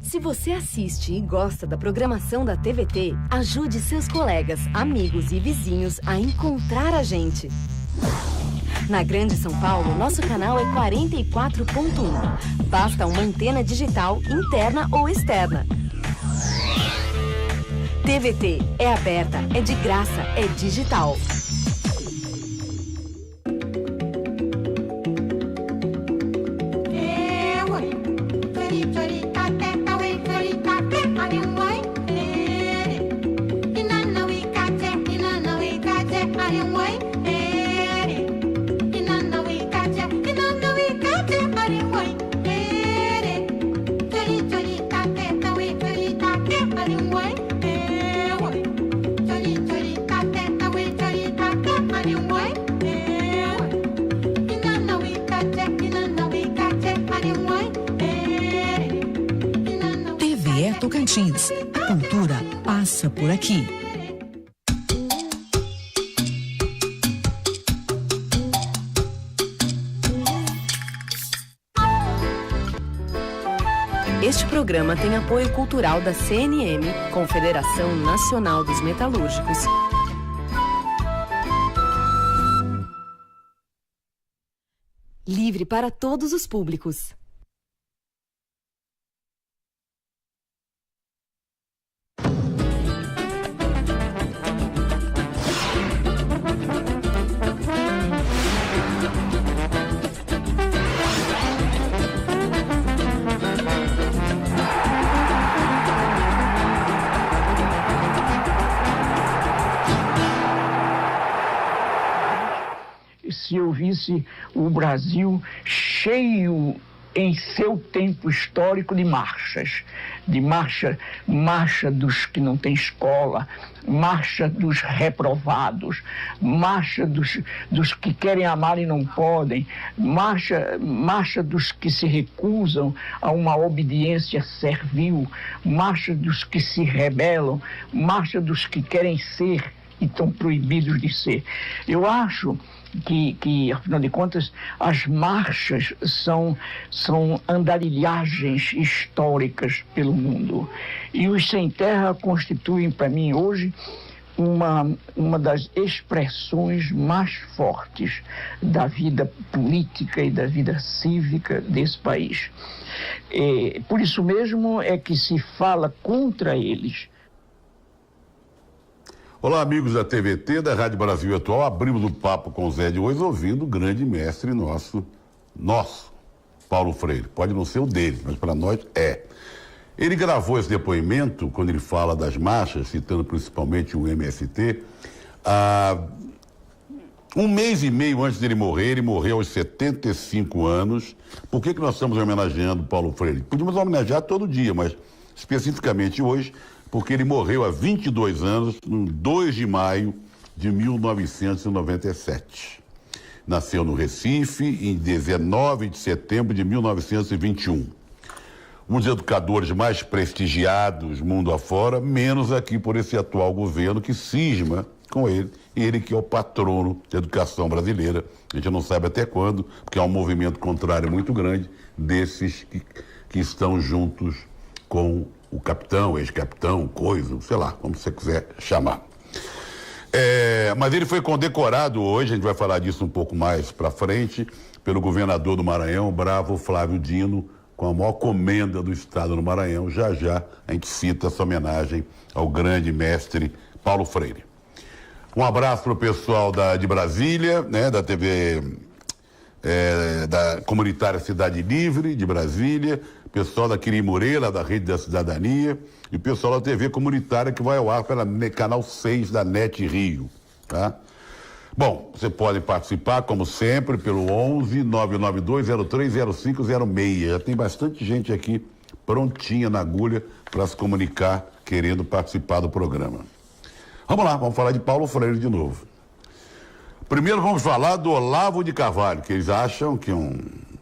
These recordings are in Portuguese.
Se você assiste e gosta da programação da TVT, ajude seus colegas, amigos e vizinhos a encontrar a gente. Na Grande São Paulo, nosso canal é 44.1. Basta uma antena digital interna ou externa. TVT é aberta, é de graça, é digital. Tocantins. A cultura passa por aqui. Este programa tem apoio cultural da CNM, Confederação Nacional dos Metalúrgicos. Livre para todos os públicos. Se eu visse o Brasil cheio em seu tempo histórico de marchas, marcha dos que não têm escola, marcha dos reprovados, marcha dos que querem amar e não podem, marcha dos que se recusam a uma obediência servil, marcha dos que se rebelam, marcha dos que querem ser e estão proibidos de ser. Eu acho que, afinal de contas, as marchas são andarilhagens históricas pelo mundo. E os sem terra constituem, para mim, hoje, uma das expressões mais fortes da vida política e da vida cívica desse país. Por isso mesmo é que se fala contra eles. Olá, amigos da TVT, da Rádio Brasil Atual. Abrimos o papo com o Zé de hoje ouvindo o grande mestre nosso, Paulo Freire. Pode não ser o dele, mas para nós é. Ele gravou esse depoimento, quando ele fala das marchas, citando principalmente o MST, um mês e meio antes dele morrer. Ele morreu aos 75 anos. Por que nós estamos homenageando Paulo Freire? Podíamos homenagear todo dia, mas especificamente hoje, porque ele morreu há 22 anos, no 2 de maio de 1997. Nasceu no Recife em 19 de setembro de 1921. Um dos educadores mais prestigiados mundo afora, menos aqui por esse atual governo que cisma com ele que é o patrono da educação brasileira. A gente não sabe até quando, porque há um movimento contrário muito grande desses que estão juntos com o capitão, ex-capitão, coisa, sei lá, como você quiser chamar. Mas ele foi condecorado hoje, a gente vai falar disso um pouco mais para frente, pelo governador do Maranhão, bravo Flávio Dino, com a maior comenda do estado do Maranhão. Já a gente cita essa homenagem ao grande mestre Paulo Freire. Um abraço para o pessoal de Brasília, né, da TV da comunitária Cidade Livre de Brasília, pessoal da Quiri Moreira, da Rede da Cidadania, e o pessoal da TV comunitária que vai ao ar pela canal 6 da NET Rio, tá? Bom, você pode participar, como sempre, pelo 11-992-030506. Já tem bastante gente aqui prontinha na agulha para se comunicar, querendo participar do programa. Vamos lá, vamos falar de Paulo Freire de novo. Primeiro vamos falar do Olavo de Carvalho, que eles acham que é um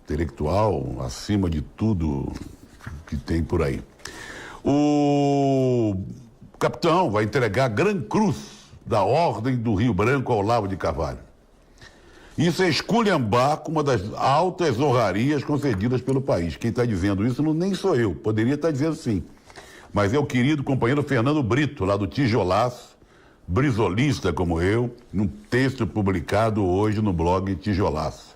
intelectual acima de tudo que tem por aí. O capitão vai entregar a Gran Cruz da Ordem do Rio Branco ao Olavo de Carvalho. Isso é esculhambar com uma das altas honrarias concedidas pelo país. Quem está dizendo isso nem sou eu, poderia estar dizendo sim. Mas é o querido companheiro Fernando Brito, lá do Tijolaço, brisolista como eu, num texto publicado hoje no blog Tijolaço.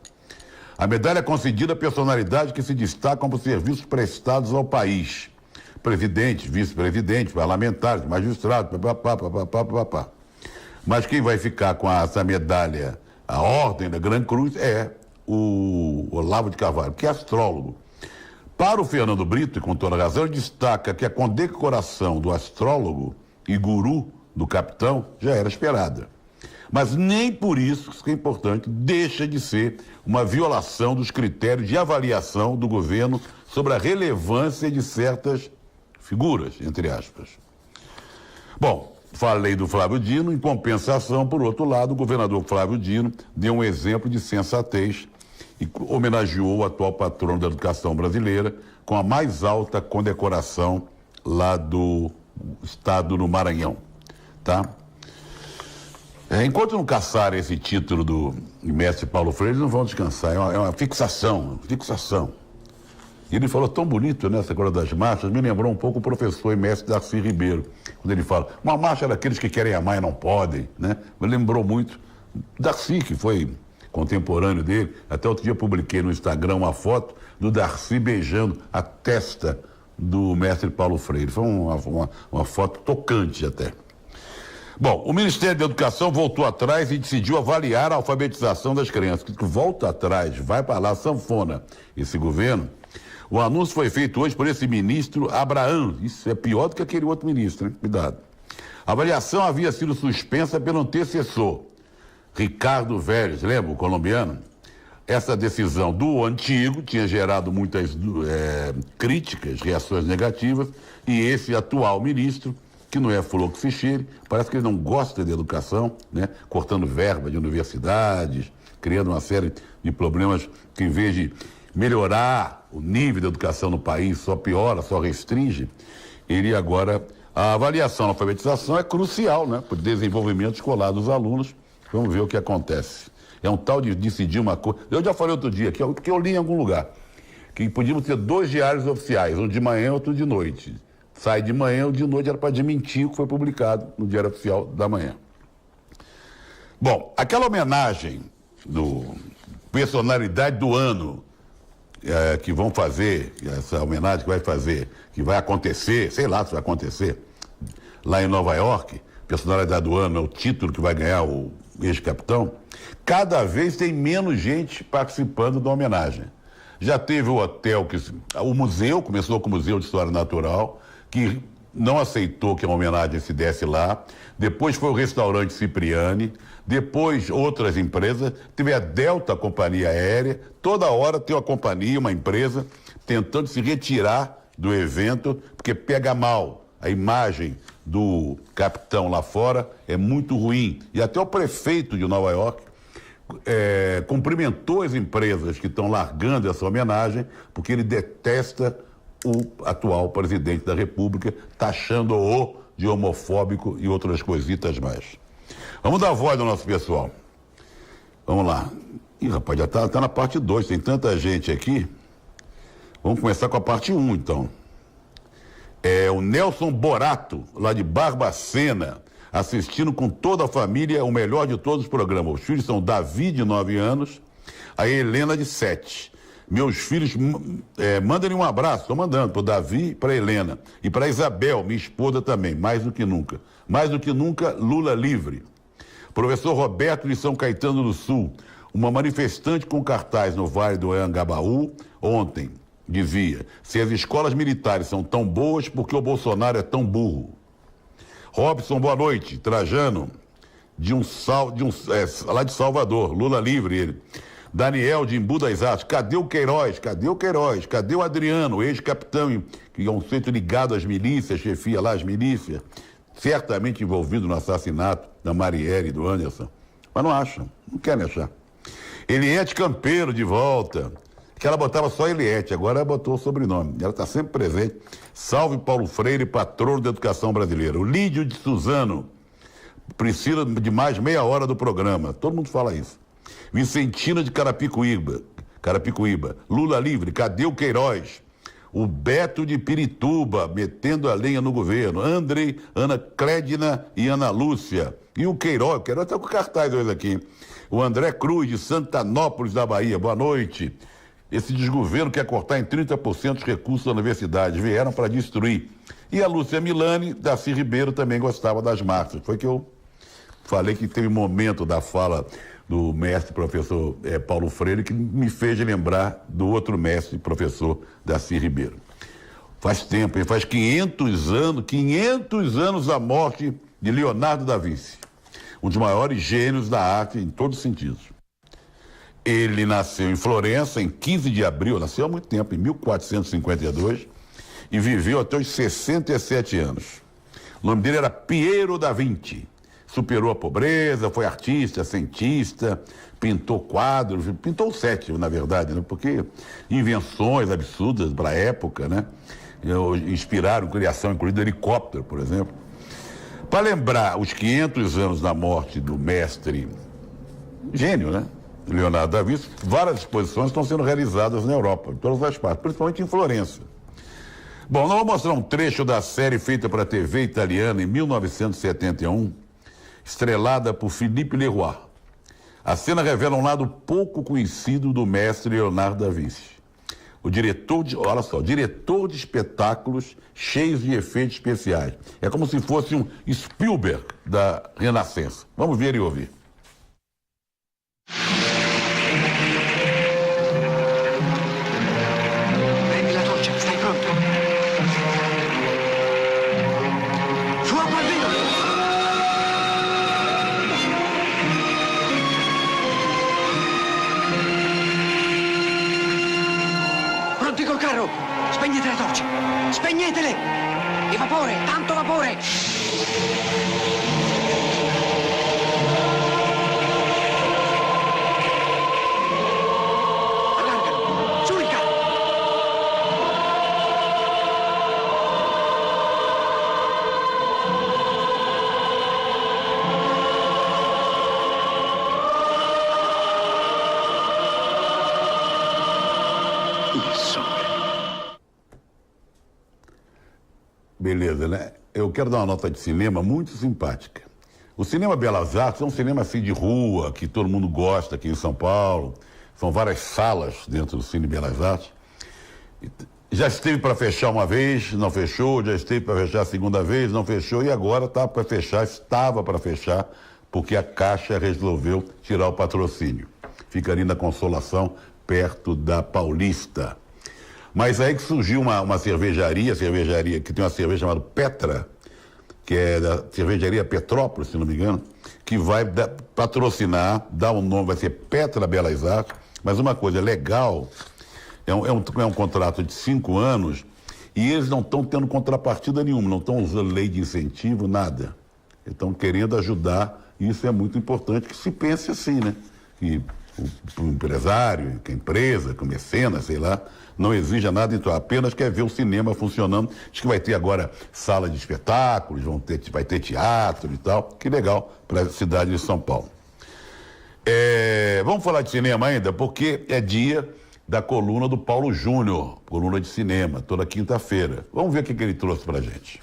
A medalha é concedida a personalidades que se destacam por serviços prestados ao país. Presidente, vice-presidente, parlamentares, magistrados, papapá. Mas quem vai ficar com essa medalha, a Ordem da Gran Cruz, é o Olavo de Carvalho, que é astrólogo. Para o Fernando Brito, e com toda razão, ele destaca que a condecoração do astrólogo e guru do capitão já era esperada. Mas nem por isso, isso que é importante, deixa de ser uma violação dos critérios de avaliação do governo sobre a relevância de certas figuras, entre aspas. Bom, falei do Flávio Dino, em compensação, por outro lado, o governador Flávio Dino deu um exemplo de sensatez e homenageou o atual patrono da educação brasileira com a mais alta condecoração lá do estado do Maranhão, tá? Enquanto não caçarem esse título do mestre Paulo Freire, eles não vão descansar, é uma fixação. E ele falou tão bonito nessa coisa das marchas, me lembrou um pouco o professor e mestre Darcy Ribeiro, quando ele fala, uma marcha é daqueles que querem amar e não podem, né? Me lembrou muito Darcy, que foi contemporâneo dele. Até outro dia publiquei no Instagram uma foto do Darcy beijando a testa do mestre Paulo Freire. Foi uma foto tocante até. Bom, o Ministério da Educação voltou atrás e decidiu avaliar a alfabetização das crianças. Volta atrás, vai para lá, sanfona esse governo. O anúncio foi feito hoje por esse ministro Abraham. Isso é pior do que aquele outro ministro, hein? Cuidado. A avaliação havia sido suspensa pelo antecessor, Ricardo Vélez, lembra, o colombiano? Essa decisão do antigo tinha gerado muitas críticas, reações negativas, e esse atual ministro, que não é fulô que se cheire, parece que ele não gosta de educação, né? Cortando verba de universidades, criando uma série de problemas que, em vez de melhorar o nível da educação no país, só piora, só restringe. Ele agora, a avaliação, a alfabetização é crucial, né? Para o desenvolvimento escolar dos alunos. Vamos ver o que acontece. É um tal de decidir uma coisa. Eu já falei outro dia aqui, que eu li em algum lugar, que podíamos ter 2 diários oficiais, um de manhã e outro de noite. Sai de manhã, o de noite era para desmentir o que foi publicado no Diário Oficial da Manhã. Bom, aquela homenagem do personalidade do ano que vão fazer, essa homenagem que vai fazer, que vai acontecer, sei lá se vai acontecer, lá em Nova York, personalidade do ano é o título que vai ganhar o ex-capitão, cada vez tem menos gente participando da homenagem. Já teve o hotel, o museu, começou com o Museu de História Natural, que não aceitou que a homenagem se desse lá. Depois foi o restaurante Cipriani, depois outras empresas, teve a Delta Companhia Aérea, toda hora tem uma companhia, uma empresa, tentando se retirar do evento, porque pega mal. A imagem do capitão lá fora é muito ruim. E até o prefeito de Nova York cumprimentou as empresas que estão largando essa homenagem, porque ele detesta o atual presidente da República, taxando-o de homofóbico e outras coisitas mais. Vamos dar voz ao nosso pessoal. Vamos lá. Ih, rapaz, já tá na parte 2, tem tanta gente aqui. Vamos começar com a parte 1, então. O Nelson Borato, lá de Barbacena, assistindo com toda a família o melhor de todos os programas. Os filhos são Davi, de 9 anos, a Helena, de 7. Meus filhos, mandem um abraço, estou mandando para o Davi e para a Helena. E para a Isabel, minha esposa também, mais do que nunca. Mais do que nunca, Lula livre. Professor Roberto, de São Caetano do Sul, uma manifestante com cartaz no Vale do Anhangabaú, ontem, dizia, se as escolas militares são tão boas, por que o Bolsonaro é tão burro? Robson, boa noite. Trajano, lá de Salvador, Lula livre ele. Daniel, de Embu das Artes, cadê o Queiroz? Cadê o Queiroz? Cadê o Adriano, ex-capitão, que é um centro ligado às milícias, chefia lá as milícias, certamente envolvido no assassinato da Marielle e do Anderson. Mas não acham, não querem achar. Eliette Campeiro, de volta, que ela botava só Eliette, agora ela botou o sobrenome, ela está sempre presente. Salve Paulo Freire, patrono da educação brasileira. O Lídio de Suzano, precisa de mais meia hora do programa, todo mundo fala isso. Vicentina de Carapicuíba, Lula livre, cadê o Queiroz? O Beto de Pirituba, metendo a lenha no governo, Andrei, Ana Clédina e Ana Lúcia. E o Queiroz está com cartaz hoje aqui. O André Cruz, de Santanópolis, da Bahia, boa noite. Esse desgoverno quer cortar em 30% os recursos da universidade, vieram para destruir. E a Lúcia Milani, Darcy Ribeiro, também gostava das marchas. Foi que eu falei que teve um momento da fala do mestre professor Paulo Freire que me fez lembrar do outro mestre professor Darcy Ribeiro. Faz tempo, hein? Faz 500 anos da morte de Leonardo da Vinci, um dos maiores gênios da arte em todos os sentidos. Ele nasceu em Florença em 15 de abril, nasceu há muito tempo, em 1452, e viveu até os 67 anos. O nome dele era Piero da Vinci. Superou a pobreza, foi artista, cientista, pintou quadros, pintou 7, na verdade, né? Porque invenções absurdas para a época, né? Inspiraram criação, incluindo helicóptero, por exemplo. Para lembrar os 500 anos da morte do mestre gênio, né? Leonardo da Vinci, várias exposições estão sendo realizadas na Europa, em todas as partes, principalmente em Florença. Bom, nós vamos mostrar um trecho da série feita para a TV italiana em 1971, estrelada por Philippe Leroy. A cena revela um lado pouco conhecido do mestre Leonardo da Vinci. O diretor de espetáculos cheios de efeitos especiais. É como se fosse um Spielberg da Renascença. Vamos ver e ouvir. Prendi la torcia, stai pronto? Fuoco al vino! Pronti col carro! Spegnete le torce! Spegnetele! E vapore! Tanto vapore! Allargano! Su il carro! Il sole. Beleza, né? Eu quero dar uma nota de cinema muito simpática. O Cinema Belas Artes é um cinema assim de rua, que todo mundo gosta aqui em São Paulo. São várias salas dentro do Cine Belas Artes. Já esteve para fechar uma vez, não fechou. Já esteve para fechar a segunda vez, não fechou. E agora estava para fechar, porque a Caixa resolveu tirar o patrocínio. Fica ali na Consolação, perto da Paulista. Mas aí que surgiu uma cervejaria que tem uma cerveja chamada Petra, que é da cervejaria Petrópolis, se não me engano, que vai patrocinar, dar um nome, vai ser Petra Belas Artes. Mas uma coisa legal, é um contrato de 5 anos e eles não estão tendo contrapartida nenhuma, não estão usando lei de incentivo, nada. Estão querendo ajudar, e isso é muito importante que se pense assim, né? Que o empresário, que a empresa, que o mecenas, sei lá, não exija nada, então apenas quer ver o cinema funcionando. Acho que vai ter agora sala de espetáculos, vai ter teatro e tal. Que legal para a cidade de São Paulo. Vamos falar de cinema ainda, porque é dia da coluna do Paulo Júnior, coluna de cinema, toda quinta-feira. Vamos ver o que ele trouxe para a gente.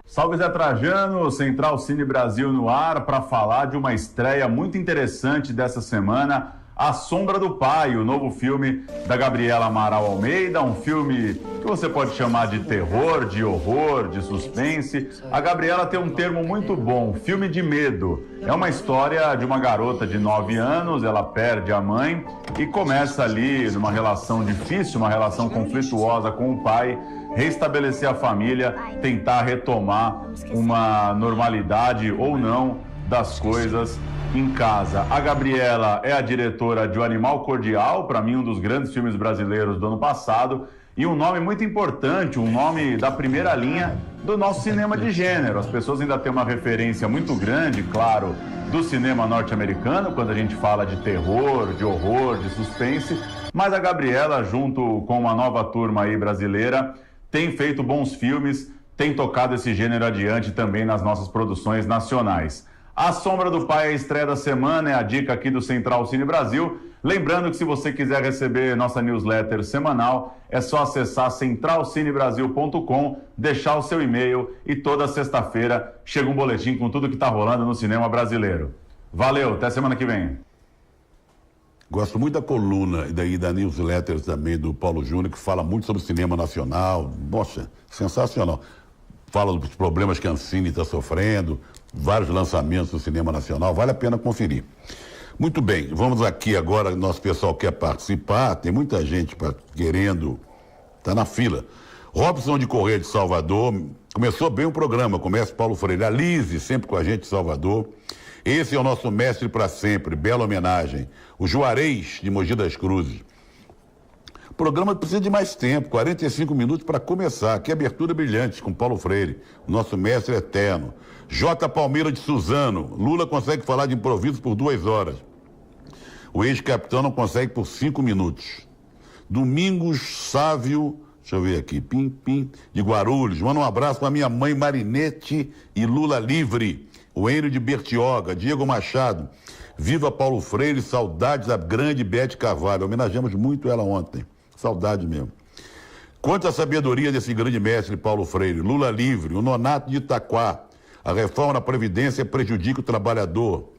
Salve Zé Trajano, Central Cine Brasil no ar para falar de uma estreia muito interessante dessa semana, A Sombra do Pai, o novo filme da Gabriela Amaral Almeida, um filme que você pode chamar de terror, de horror, de suspense. A Gabriela tem um termo muito bom, filme de medo. É uma história de uma garota de 9 anos, ela perde a mãe e começa ali numa relação difícil, uma relação conflituosa com o pai, restabelecer a família, tentar retomar uma normalidade ou não das coisas em casa. A Gabriela é a diretora de O Animal Cordial, para mim um dos grandes filmes brasileiros do ano passado, e um nome muito importante, um nome da primeira linha do nosso cinema de gênero. As pessoas ainda têm uma referência muito grande, claro, do cinema norte-americano, quando a gente fala de terror, de horror, de suspense, mas a Gabriela, junto com uma nova turma aí brasileira, tem feito bons filmes, tem tocado esse gênero adiante também nas nossas produções nacionais. A Sombra do Pai é a estreia da semana, é a dica aqui do Central Cine Brasil. Lembrando que se você quiser receber nossa newsletter semanal, é só acessar centralcinebrasil.com, deixar o seu e-mail e toda sexta-feira chega um boletim com tudo que está rolando no cinema brasileiro. Valeu, até semana que vem. Gosto muito da coluna e daí da newsletter também do Paulo Júnior, que fala muito sobre o cinema nacional. Poxa, sensacional. Fala dos problemas que a Ancine está sofrendo, vários lançamentos do cinema nacional, vale a pena conferir. Muito bem, vamos aqui agora, nosso pessoal quer participar, tem muita gente querendo, está na fila. Robson de Correia de Salvador, começou bem o programa, começa Paulo Freire, a Lise, sempre com a gente de Salvador. Esse é o nosso mestre para sempre, bela homenagem. O Juarez de Mogi das Cruzes. O programa precisa de mais tempo, 45 minutos para começar. Que abertura brilhante com Paulo Freire, o nosso mestre eterno. J. Palmeira de Suzano, Lula consegue falar de improviso por 2 horas. O ex-capitão não consegue por 5 minutos. Domingos Sávio, deixa eu ver aqui, de Guarulhos. Manda um abraço para minha mãe Marinete e Lula Livre. O Enio de Bertioga, Diego Machado. Viva Paulo Freire, saudades da grande Bete Carvalho. Homenageamos muito ela ontem. Saudade mesmo. Quanta sabedoria desse grande mestre Paulo Freire. Lula Livre, o Nonato de Itaquá. A reforma da Previdência prejudica o trabalhador.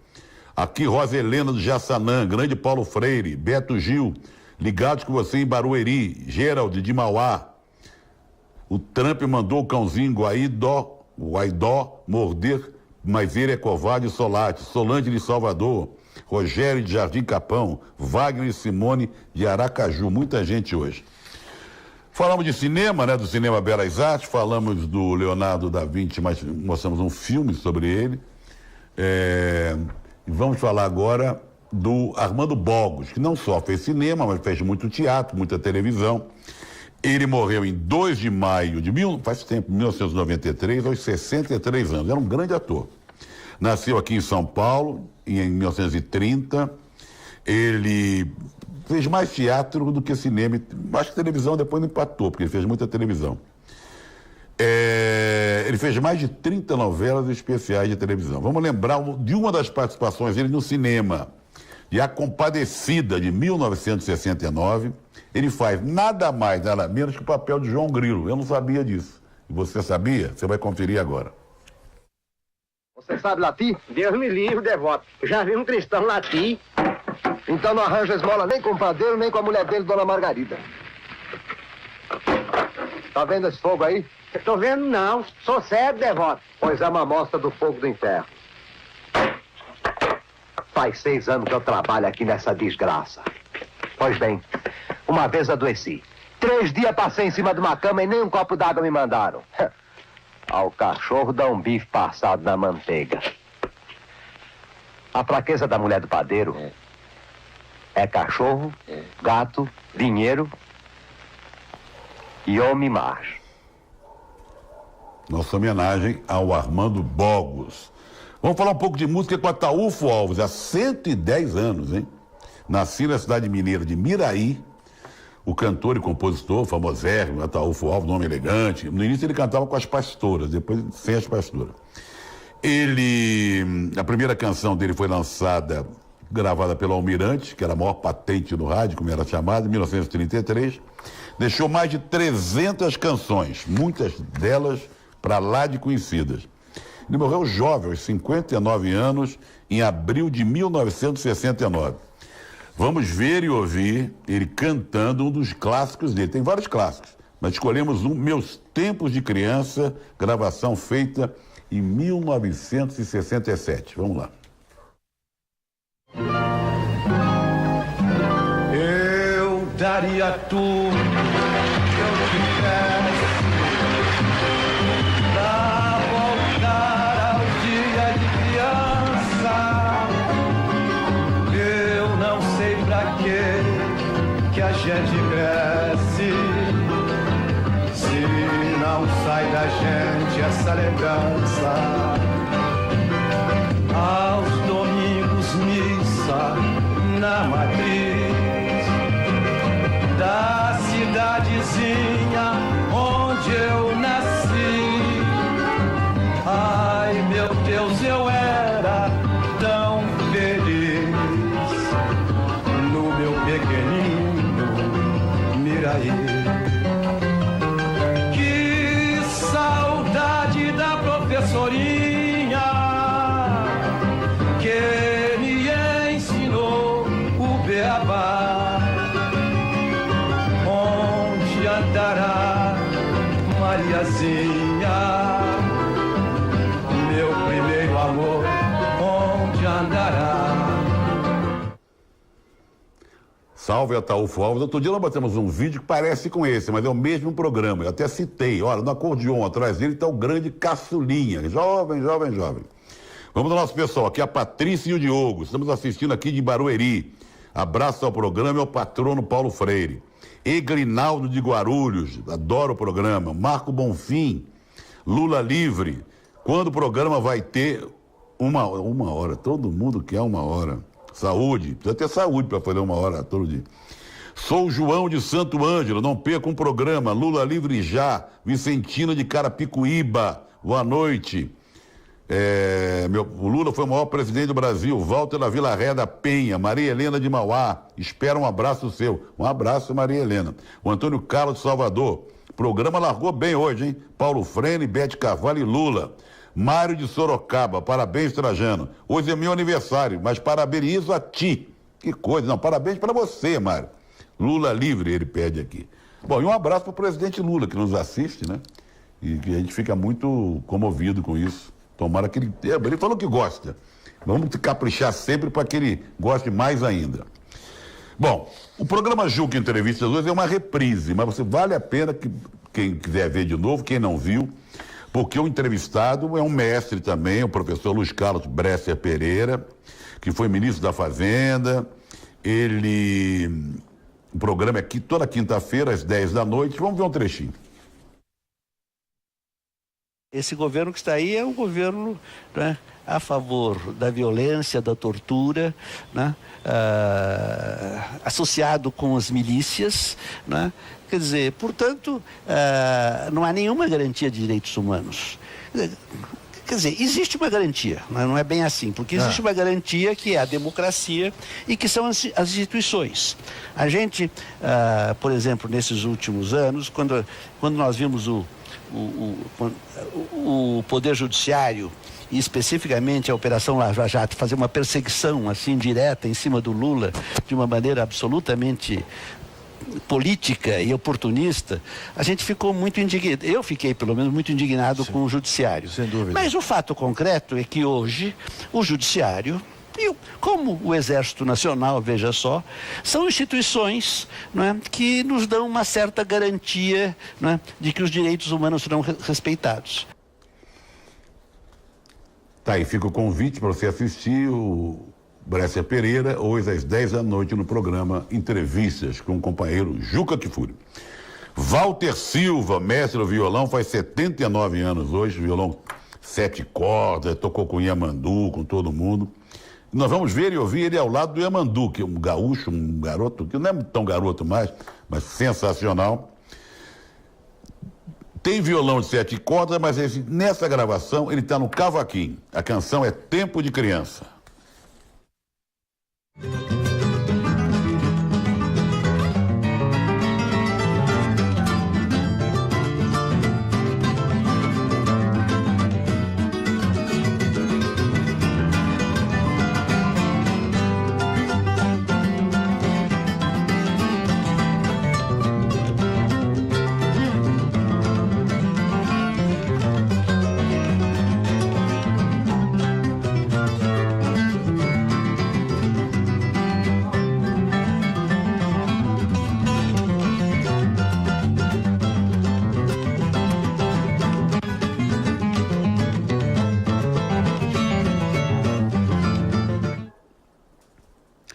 Aqui Rosa Helena do Jaçanã, grande Paulo Freire, Beto Gil, ligados com você em Barueri, Gerald de Mauá. O Trump mandou o cãozinho Guaidó morder, mas ele é covarde e Solate. Solange de Salvador, Rogério de Jardim Capão, Wagner e Simone de Aracaju, muita gente hoje. Falamos de cinema, né, do Cinema Belas Artes, falamos do Leonardo da Vinci, mas mostramos um filme sobre ele. Vamos falar agora do Armando Bogos, que não só fez cinema, mas fez muito teatro, muita televisão. Ele morreu em 2 de maio de 1993, aos 63 anos. Era um grande ator. Nasceu aqui em São Paulo, em 1930. Ele fez mais teatro do que cinema. Acho que televisão depois não empatou, porque ele fez muita televisão. Ele fez mais de 30 novelas especiais de televisão. Vamos lembrar de uma das participações dele no cinema, de A Compadecida, de 1969. Ele faz nada mais, nada menos que o papel de João Grilo. Eu não sabia disso. E você sabia? Você vai conferir agora. Você sabe latir? Deus me livre, devoto. Já vi um cristão latir. Então não arranja esmola nem com o padeiro, nem com a mulher dele, Dona Margarida. Tá vendo esse fogo aí? Eu tô vendo não, sou cego, devoto. Pois é uma amostra do fogo do inferno. Faz 6 anos que eu trabalho aqui nessa desgraça. Pois bem, uma vez adoeci. 3 dias passei em cima de uma cama e nem um copo d'água me mandaram. Ao cachorro dá um bife passado na manteiga. A fraqueza da mulher do padeiro é cachorro, gato, dinheiro e homem macho. Nossa homenagem ao Armando Bogos. Vamos falar um pouco de música com Ataúfo Alves, há 110 anos, hein? Nasci na cidade mineira de Miraí, o cantor e compositor, famosérrimo, Ataúfo Alves, nome elegante. No início ele cantava com as pastoras, depois sem as pastoras. A primeira canção dele foi lançada, gravada pelo Almirante, que era a maior patente no rádio, como era chamado, em 1933. Deixou mais de 300 canções, muitas delas para lá de conhecidas. Ele morreu jovem, aos 59 anos, em abril de 1969. Vamos ver e ouvir ele cantando um dos clássicos dele. Tem vários clássicos, mas escolhemos um, Meus Tempos de Criança, gravação feita em 1967. Vamos lá. Eu daria tudo que eu quisesse pra voltar ao dia de criança. Eu não sei pra que a gente cresce, se não sai da gente essa lembrança. Aos domingos missa na matriz da cidadezinha onde eu nasci. Que saudade da professorinha que me ensinou o beabá. Onde andará Mariazinha, meu primeiro amor, onde andará? Salve Ataúfo Alves. Outro dia nós batemos um vídeo que parece com esse, mas é o mesmo programa. Eu até citei. Olha, no acordeon atrás dele está o grande Caçulinha. Jovem. Vamos ao nosso pessoal. Aqui é a Patrícia e o Diogo. Estamos assistindo aqui de Barueri. Abraço ao programa e ao patrono Paulo Freire. Egrinaldo de Guarulhos. Adoro o programa. Marco Bonfim. Lula livre. Quando o programa vai ter uma hora? Todo mundo quer uma hora. Saúde, precisa ter saúde para fazer uma hora todo dia. Sou o João de Santo Ângelo, não perca um programa. Lula livre já. Vicentina de Carapicuíba, boa noite. O Lula foi o maior presidente do Brasil. Walter da Vila Ré da Penha, Maria Helena de Mauá, espera um abraço seu. Um abraço, Maria Helena. O Antônio Carlos de Salvador, o programa largou bem hoje, hein? Paulo Frene, Bete Carvalho e Lula. Mário de Sorocaba, parabéns, Trajano. Hoje é meu aniversário, mas parabenizo a ti. Que coisa, não, parabéns para você, Mário. Lula livre, ele pede aqui. Bom, e um abraço para o presidente Lula, que nos assiste, né? E que a gente fica muito comovido com isso. Tomara que ele falou que gosta. Vamos caprichar sempre para que ele goste mais ainda. Bom, o programa Juca Entrevistas hoje é uma reprise, mas vale a pena que quem quiser ver de novo, quem não viu, porque o entrevistado é um mestre também, o professor Luiz Carlos Bresser Pereira, que foi ministro da Fazenda. O programa é aqui toda quinta-feira, às 10 da noite. Vamos ver um trechinho. Esse governo que está aí é um governo, né, a favor da violência, da tortura, né, associado com as milícias, né? Quer dizer, portanto, não há nenhuma garantia de direitos humanos. Quer dizer, existe uma garantia, não é bem assim, porque existe uma garantia que é a democracia e que são as instituições. A gente, por exemplo, nesses últimos anos, quando nós vimos o Poder Judiciário, e especificamente a Operação Lava Jato, fazer uma perseguição assim direta em cima do Lula de uma maneira absolutamente política e oportunista, a gente ficou muito indignado. Eu fiquei, pelo menos, muito indignado com o Judiciário. Sem dúvida. Mas o fato concreto é que hoje o Judiciário, como o Exército Nacional, veja só, são instituições, não é, que nos dão uma certa garantia, não é, de que os direitos humanos serão respeitados. Tá aí, fica o convite para você assistir o Bresser Pereira, hoje às 10 da noite no programa Entrevistas com o companheiro Juca Kfouri. Walter Silva, mestre do violão, faz 79 anos hoje, violão 7 cordas, tocou com o Yamandu, com todo mundo. Nós vamos ver e ouvir ele ao lado do Yamandu, que é um gaúcho, um garoto, que não é tão garoto mais, mas sensacional. Tem violão de 7 cordas, mas nessa gravação ele está no cavaquinho. A canção é Tempo de Criança.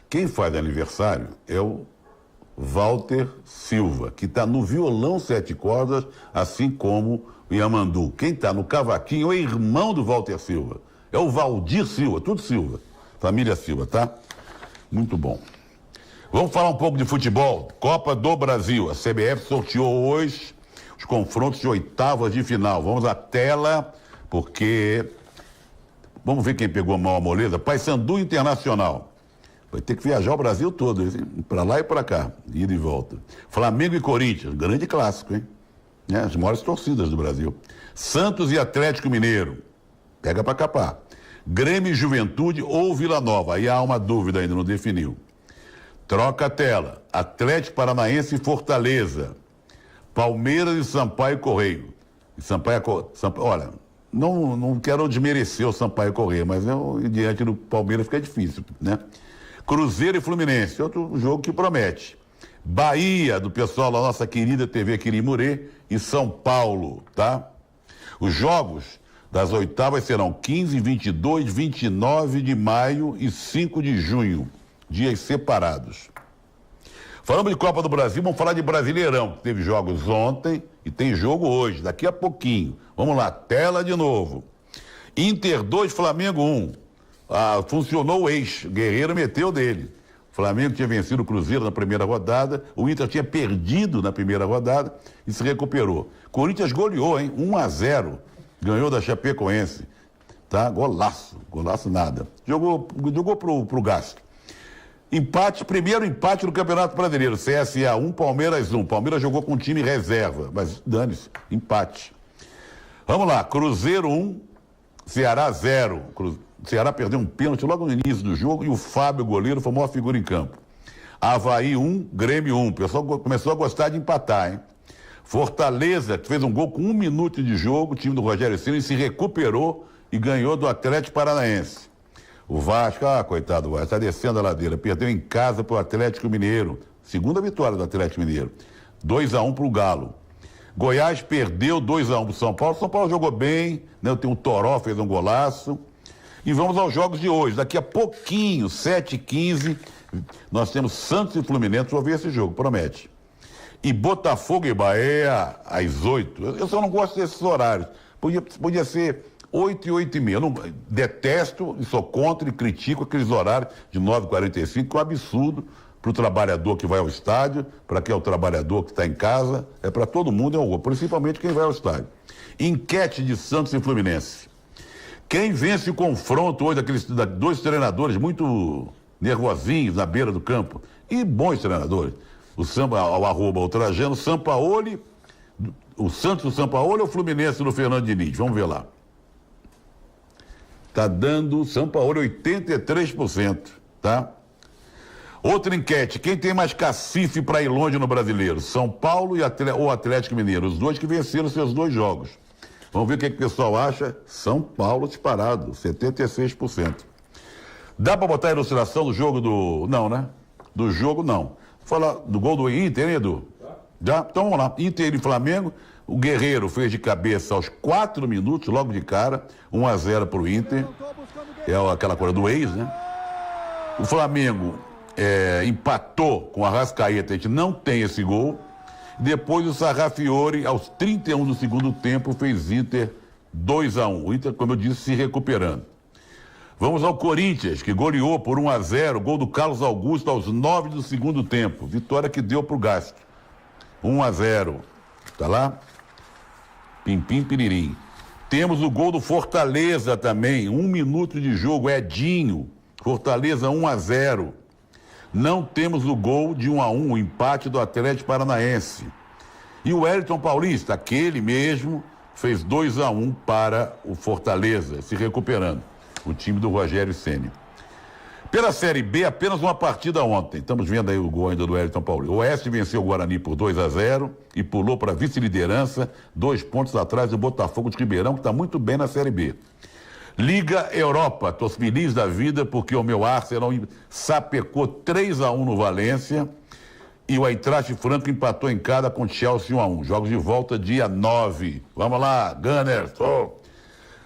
Quem faz aniversário é o Walter Silva, que está no violão 7 cordas, assim como o Yamandu. Quem está no cavaquinho é o irmão do Walter Silva. É o Valdir Silva, tudo Silva. Família Silva, tá? Muito bom. Vamos falar um pouco de futebol. Copa do Brasil. A CBF sorteou hoje os confrontos de oitavas de final. Vamos à tela, porque... Vamos ver quem pegou a mão a moleza. Paysandu Internacional. Vai ter que viajar o Brasil todo, para lá e para cá, ida e volta. Flamengo e Corinthians, grande clássico, hein? As maiores torcidas do Brasil. Santos e Atlético Mineiro, pega para capar. Grêmio e Juventude ou Vila Nova, aí há uma dúvida ainda, não definiu. Troca a tela. Atlético Paranaense e Fortaleza. Palmeiras e Sampaio Correia. Olha, não quero desmerecer o Sampaio Correia, mas diante do Palmeiras fica difícil, né? Cruzeiro e Fluminense, outro jogo que promete. Bahia, do pessoal da nossa querida TV Quirimurê, e São Paulo, tá? Os jogos das oitavas serão 15, 22, 29 de maio e 5 de junho, dias separados. Falamos de Copa do Brasil, vamos falar de Brasileirão, que teve jogos ontem e tem jogo hoje, daqui a pouquinho. Vamos lá, tela de novo. Inter 2, Flamengo 1. Funcionou o eixo, Guerreiro meteu dele. O Flamengo tinha vencido o Cruzeiro na primeira rodada, o Inter tinha perdido na primeira rodada e se recuperou. Corinthians goleou, hein? 1-0, ganhou da Chapecoense, tá? Golaço nada. Jogou pro gasto. Primeiro empate no Campeonato Brasileiro, CSA 1, Palmeiras 1. Palmeiras jogou com time reserva, mas dane-se, empate. Vamos lá, Cruzeiro 1, Ceará 0. Ceará perdeu um pênalti logo no início do jogo e o Fábio, goleiro, foi a maior figura em campo. Avaí 1, Grêmio 1. O pessoal começou a gostar de empatar, hein? Fortaleza, que fez um gol com 1 minuto de jogo, o time do Rogério Ceni se recuperou e ganhou do Atlético Paranaense. O Vasco, coitado do Vasco, está descendo a ladeira, perdeu em casa para o Atlético Mineiro. Segunda vitória do Atlético Mineiro. 2-1 para o Galo. Goiás perdeu 2-1 para o São Paulo. São Paulo jogou bem, né? Tem o Toró, fez um golaço. E vamos aos jogos de hoje. Daqui a pouquinho, 7h15, nós temos Santos e Fluminense. Vou ver esse jogo, promete. E Botafogo e Bahia às 8. Eu só não gosto desses horários. Podia ser 8 e 8h30. Eu não, detesto e sou contra e critico aqueles horários de 9h45, que é um absurdo para o trabalhador que vai ao estádio, para quem é o trabalhador que está em casa, é para todo mundo, é um horror, principalmente quem vai ao estádio. Enquete de Santos e Fluminense. Quem vence o confronto hoje daqueles dois treinadores muito nervosinhos na beira do campo, e bons treinadores, o Trajano, Sampaoli, o Santos, o Sampaoli ou o Fluminense no Fernando Diniz? Vamos ver lá. Tá dando Sampaoli 83%, tá? Outra enquete, quem tem mais cacife para ir longe no Brasileiro? São Paulo ou Atlético Mineiro? Os dois que venceram seus 2 jogos. Vamos ver o que o pessoal acha. São Paulo disparado, 76%. Dá para botar a ilustração do jogo do... Não, né? Do jogo, não. Falar do gol do Inter, hein, Edu? Já? Então vamos lá. Inter e Flamengo. O Guerreiro fez de cabeça aos 4 minutos, logo de cara. 1-0 para o Inter. É aquela coisa do ex, né? O Flamengo empatou com o Arrascaeta. A gente não tem esse gol. Depois o Sarrafiori, aos 31 do segundo tempo, fez Inter 2-1. O Inter, como eu disse, se recuperando. Vamos ao Corinthians, que goleou por 1-0, gol do Carlos Augusto aos 9 do segundo tempo. Vitória que deu pro gasto. 1-0. Tá lá? Pim-pim, piririm. Temos o gol do Fortaleza também, 1 minuto de jogo, Edinho. Fortaleza 1-0. Não temos o gol de 1-1, o empate do Atlético Paranaense. E o Wellington Paulista, aquele mesmo, fez 2-1 para o Fortaleza, se recuperando. O time do Rogério Ceni. Pela Série B, apenas uma partida ontem. Estamos vendo aí o gol ainda do Wellington Paulista. O Oeste venceu o Guarani por 2-0 e pulou para a vice-liderança, 2 pontos atrás do Botafogo de Ribeirão, que está muito bem na Série B. Liga Europa, estou feliz da vida porque o meu Arsenal sapecou 3-1 no Valência e o Eintracht Frankfurt empatou em casa com o Chelsea 1-1. Jogos de volta dia 9. Vamos lá, Gunners.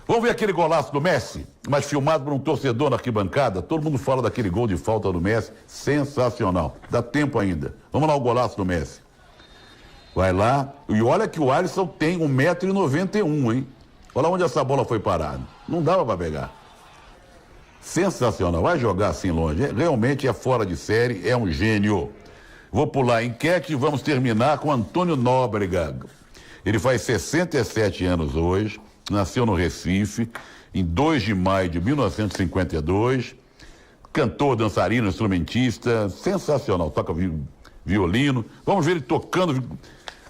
Vamos ver aquele golaço do Messi, mas filmado por um torcedor na arquibancada. Todo mundo fala daquele gol de falta do Messi, sensacional. Dá tempo ainda. Vamos lá, o golaço do Messi. Vai lá, e olha que o Alisson tem 1,91 m, hein? Olha onde essa bola foi parada. Não dava para pegar. Sensacional. Vai jogar assim longe. Realmente é fora de série, é um gênio. Vou pular a enquete e vamos terminar com Antônio Nóbrega. Ele faz 67 anos hoje, nasceu no Recife, em 2 de maio de 1952. cantor, dançarino, instrumentista, sensacional, toca violino. Vamos ver ele tocando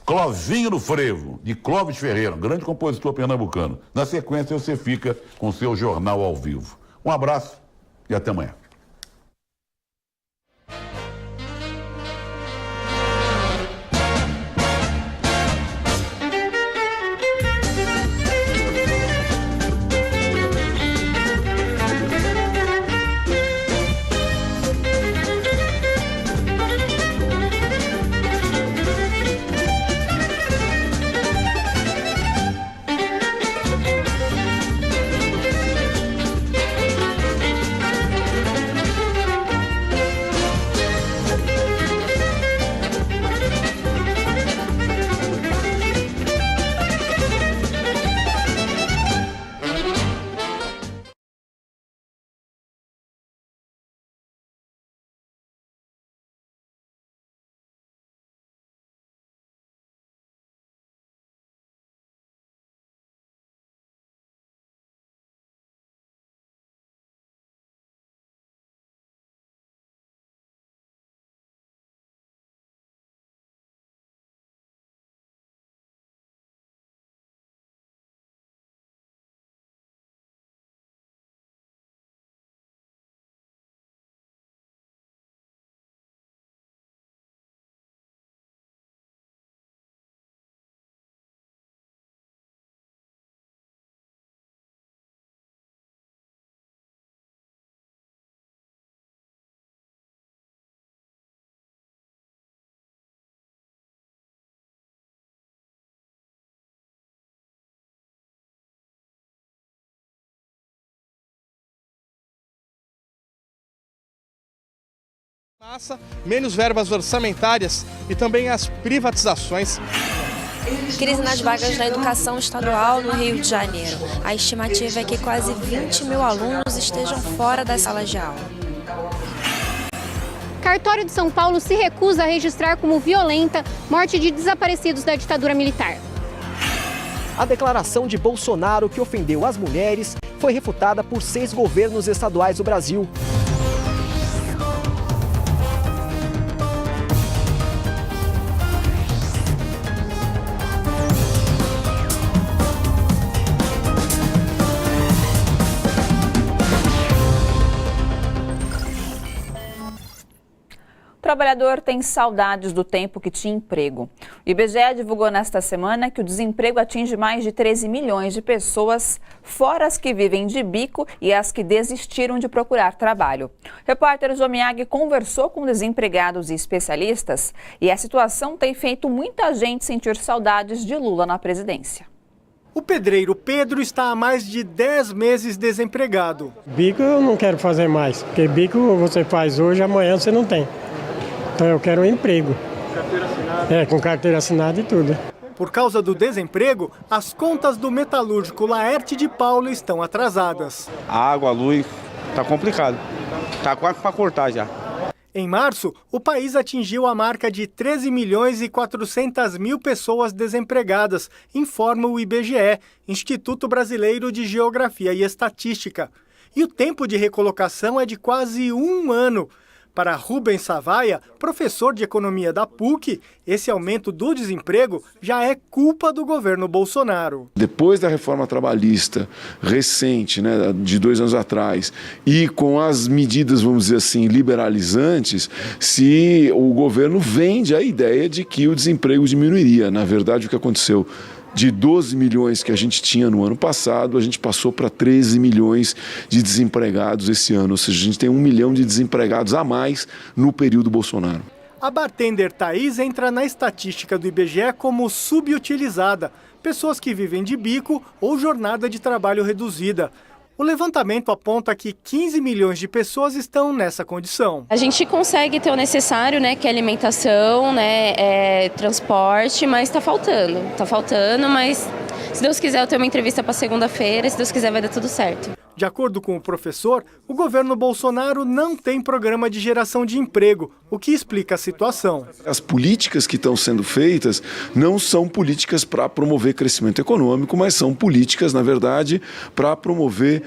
Clovinho no Frevo, de Clóvis Ferreira, um grande compositor pernambucano. Na sequência, você fica com seu jornal ao vivo. Um abraço e até amanhã. Menos verbas orçamentárias e também as privatizações. Crise nas vagas na educação estadual no Rio de Janeiro. A estimativa é que quase 20 mil alunos estejam fora das salas de aula. Cartório de São Paulo se recusa a registrar como violenta morte de desaparecidos da ditadura militar. A declaração de Bolsonaro que ofendeu as mulheres foi refutada por 6 governos estaduais do Brasil. O trabalhador tem saudades do tempo que tinha emprego. O IBGE divulgou nesta semana que o desemprego atinge mais de 13 milhões de pessoas, fora as que vivem de bico e as que desistiram de procurar trabalho. O repórter Jomiag conversou com desempregados e especialistas e a situação tem feito muita gente sentir saudades de Lula na presidência. O pedreiro Pedro está há mais de 10 meses desempregado. Bico eu não quero fazer mais, porque bico você faz hoje, amanhã você não tem. Então eu quero um emprego. Carteira assinada? Com carteira assinada e tudo. Por causa do desemprego, as contas do metalúrgico Laerte de Paulo estão atrasadas. A água, a luz, tá complicado. Tá quase para cortar já. Em março, o país atingiu a marca de 13 milhões e 400 mil pessoas desempregadas, informa o IBGE, Instituto Brasileiro de Geografia e Estatística. E o tempo de recolocação é de quase 1 ano. Para Rubens Savaia, professor de economia da PUC, esse aumento do desemprego já é culpa do governo Bolsonaro. Depois da reforma trabalhista recente, de 2 anos atrás, e com as medidas, vamos dizer assim, liberalizantes, se o governo vende a ideia de que o desemprego diminuiria. Na verdade, o que aconteceu? De 12 milhões que a gente tinha no ano passado, a gente passou para 13 milhões de desempregados esse ano. Ou seja, a gente tem 1 milhão de desempregados a mais no período Bolsonaro. A bartender Thaís entra na estatística do IBGE como subutilizada. Pessoas que vivem de bico ou jornada de trabalho reduzida. O levantamento aponta que 15 milhões de pessoas estão nessa condição. A gente consegue ter o necessário, que é alimentação, transporte, mas está faltando, mas se Deus quiser eu tenho uma entrevista para segunda-feira, se Deus quiser vai dar tudo certo. De acordo com o professor, o governo Bolsonaro não tem programa de geração de emprego, o que explica a situação. As políticas que estão sendo feitas não são políticas para promover crescimento econômico, mas são políticas, na verdade, para promover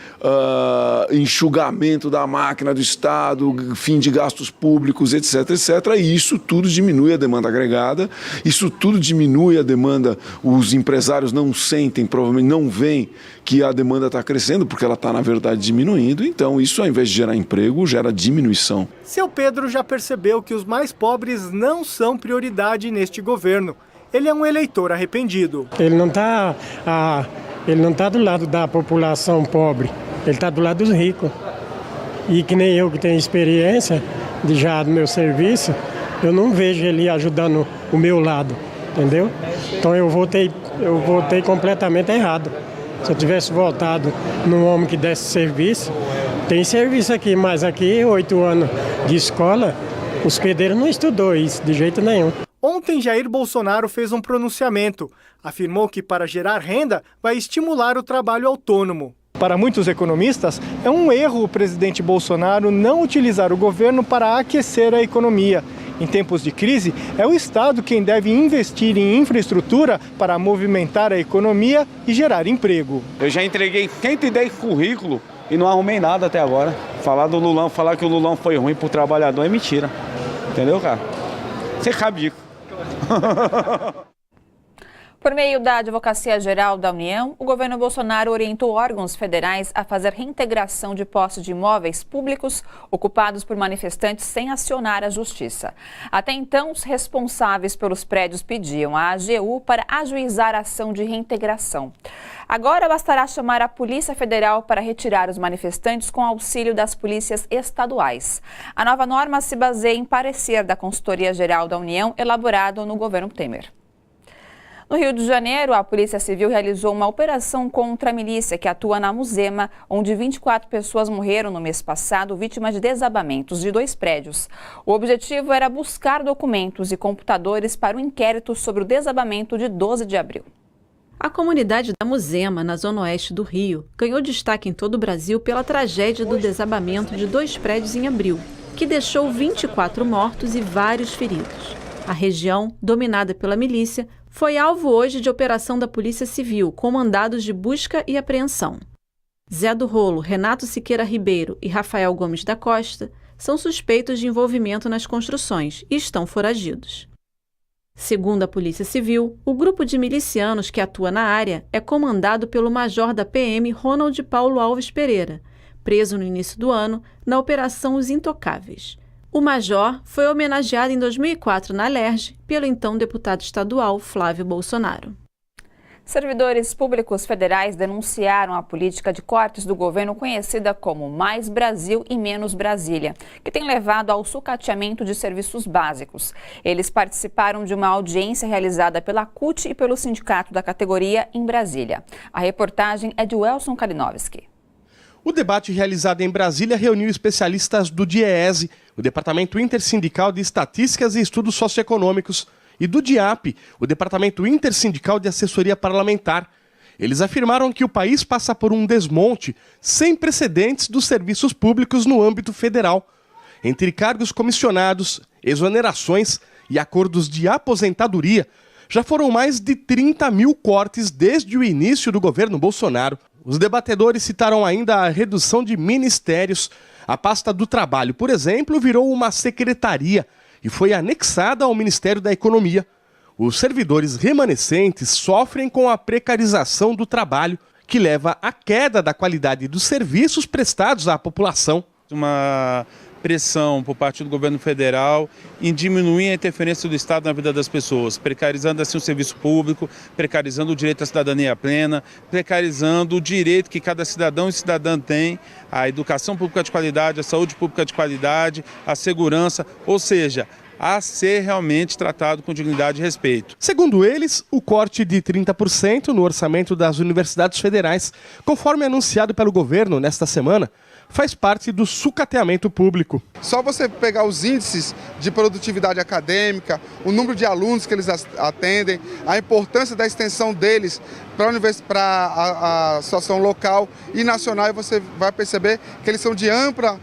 enxugamento da máquina do Estado, fim de gastos públicos, etc, etc. E isso tudo diminui a demanda agregada, isso tudo diminui a demanda, os empresários não sentem, provavelmente não veem que a demanda está crescendo, porque ela está, na verdade, diminuindo. Então, isso, ao invés de gerar emprego, gera diminuição. Seu Pedro já percebeu que os mais pobres não são prioridade neste governo. Ele é um eleitor arrependido. Ele não está do lado da população pobre, ele está do lado dos ricos. E que nem eu, que tenho experiência já do meu serviço, eu não vejo ele ajudando o meu lado, entendeu? Então eu votei completamente errado. Se eu tivesse votado num homem que desse serviço, tem serviço aqui, mas aqui 8 anos de escola, os pedreiros não estudou isso de jeito nenhum. Ontem, Jair Bolsonaro fez um pronunciamento. Afirmou que para gerar renda vai estimular o trabalho autônomo. Para muitos economistas, é um erro o presidente Bolsonaro não utilizar o governo para aquecer a economia. Em tempos de crise, é o Estado quem deve investir em infraestrutura para movimentar a economia e gerar emprego. Eu já entreguei 110 currículos e não arrumei nada até agora. Falar que o Lulão foi ruim para o trabalhador é mentira. Entendeu, cara? Você sabe disso. Por meio da Advocacia Geral da União, o governo Bolsonaro orientou órgãos federais a fazer reintegração de posse de imóveis públicos ocupados por manifestantes sem acionar a justiça. Até então, os responsáveis pelos prédios pediam à AGU para ajuizar a ação de reintegração. Agora bastará chamar a Polícia Federal para retirar os manifestantes com auxílio das polícias estaduais. A nova norma se baseia em parecer da Consultoria Geral da União elaborado no governo Temer. No Rio de Janeiro, a Polícia Civil realizou uma operação contra a milícia que atua na Muzema, onde 24 pessoas morreram no mês passado, vítimas de desabamentos de 2 prédios. O objetivo era buscar documentos e computadores para o inquérito sobre o desabamento de 12 de abril. A comunidade da Muzema, na zona oeste do Rio, ganhou destaque em todo o Brasil pela tragédia do desabamento de 2 prédios em abril, que deixou 24 mortos e vários feridos. A região, dominada pela milícia, foi alvo hoje de operação da Polícia Civil, com mandados de busca e apreensão. Zé do Rolo, Renato Siqueira Ribeiro e Rafael Gomes da Costa são suspeitos de envolvimento nas construções e estão foragidos. Segundo a Polícia Civil, o grupo de milicianos que atua na área é comandado pelo major da PM Ronald Paulo Alves Pereira, preso no início do ano na Operação Os Intocáveis. O major foi homenageado em 2004 na Alerj pelo então deputado estadual Flávio Bolsonaro. Servidores públicos federais denunciaram a política de cortes do governo conhecida como Mais Brasil e Menos Brasília, que tem levado ao sucateamento de serviços básicos. Eles participaram de uma audiência realizada pela CUT e pelo sindicato da categoria em Brasília. A reportagem é de Welson Kalinowski. O debate realizado em Brasília reuniu especialistas do DIEESE, o Departamento Intersindical de Estatísticas e Estudos Socioeconômicos, e do DIAP, o Departamento Intersindical de Assessoria Parlamentar. Eles afirmaram que o país passa por um desmonte sem precedentes dos serviços públicos no âmbito federal. Entre cargos comissionados, exonerações e acordos de aposentadoria, já foram mais de 30 mil cortes desde o início do governo Bolsonaro. Os debatedores citaram ainda a redução de ministérios. A pasta do Trabalho, por exemplo, virou uma secretaria e foi anexada ao Ministério da Economia. Os servidores remanescentes sofrem com a precarização do trabalho, que leva à queda da qualidade dos serviços prestados à população. Uma pressão por parte do governo federal em diminuir a interferência do Estado na vida das pessoas, precarizando assim o serviço público, precarizando o direito à cidadania plena, precarizando o direito que cada cidadão e cidadã tem à educação pública de qualidade, à saúde pública de qualidade, à segurança, ou seja, a ser realmente tratado com dignidade e respeito. Segundo eles, o corte de 30% no orçamento das universidades federais, conforme anunciado pelo governo nesta semana, faz parte do sucateamento público. Só você pegar os índices de produtividade acadêmica, o número de alunos que eles atendem, a importância da extensão deles para a situação local e nacional, e você vai perceber que eles são de ampla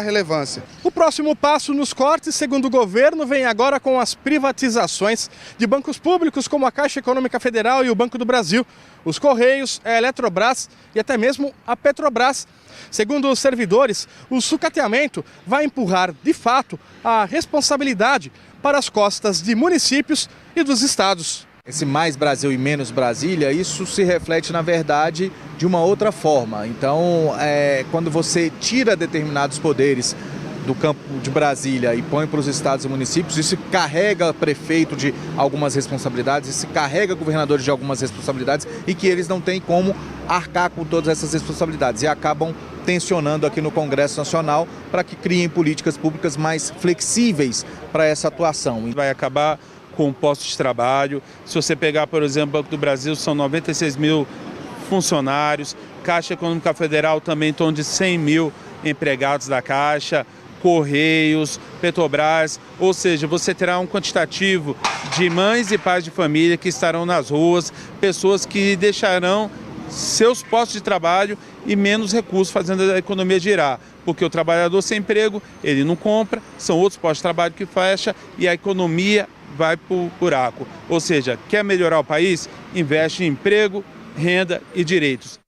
relevância. O próximo passo nos cortes, segundo o governo, vem agora com as privatizações de bancos públicos como a Caixa Econômica Federal e o Banco do Brasil, os Correios, a Eletrobras e até mesmo a Petrobras. Segundo os servidores, o sucateamento vai empurrar, de fato, a responsabilidade para as costas de municípios e dos estados. Esse mais Brasil e menos Brasília, isso se reflete, na verdade, de uma outra forma. Então, quando você tira determinados poderes do campo de Brasília e põe para os estados e municípios, isso carrega prefeito de algumas responsabilidades, isso carrega governadores de algumas responsabilidades e que eles não têm como arcar com todas essas responsabilidades e acabam tensionando aqui no Congresso Nacional para que criem políticas públicas mais flexíveis para essa atuação. Vai acabar com postos de trabalho. Se você pegar, por exemplo, o Banco do Brasil, são 96 mil funcionários, Caixa Econômica Federal também em torno de 100 mil empregados da Caixa, Correios, Petrobras, ou seja, você terá um quantitativo de mães e pais de família que estarão nas ruas, pessoas que deixarão seus postos de trabalho e menos recursos fazendo a economia girar, porque o trabalhador sem emprego, ele não compra, são outros postos de trabalho que fecham e a economia vai para o buraco. Ou seja, quer melhorar o país? Investe em emprego, renda e direitos.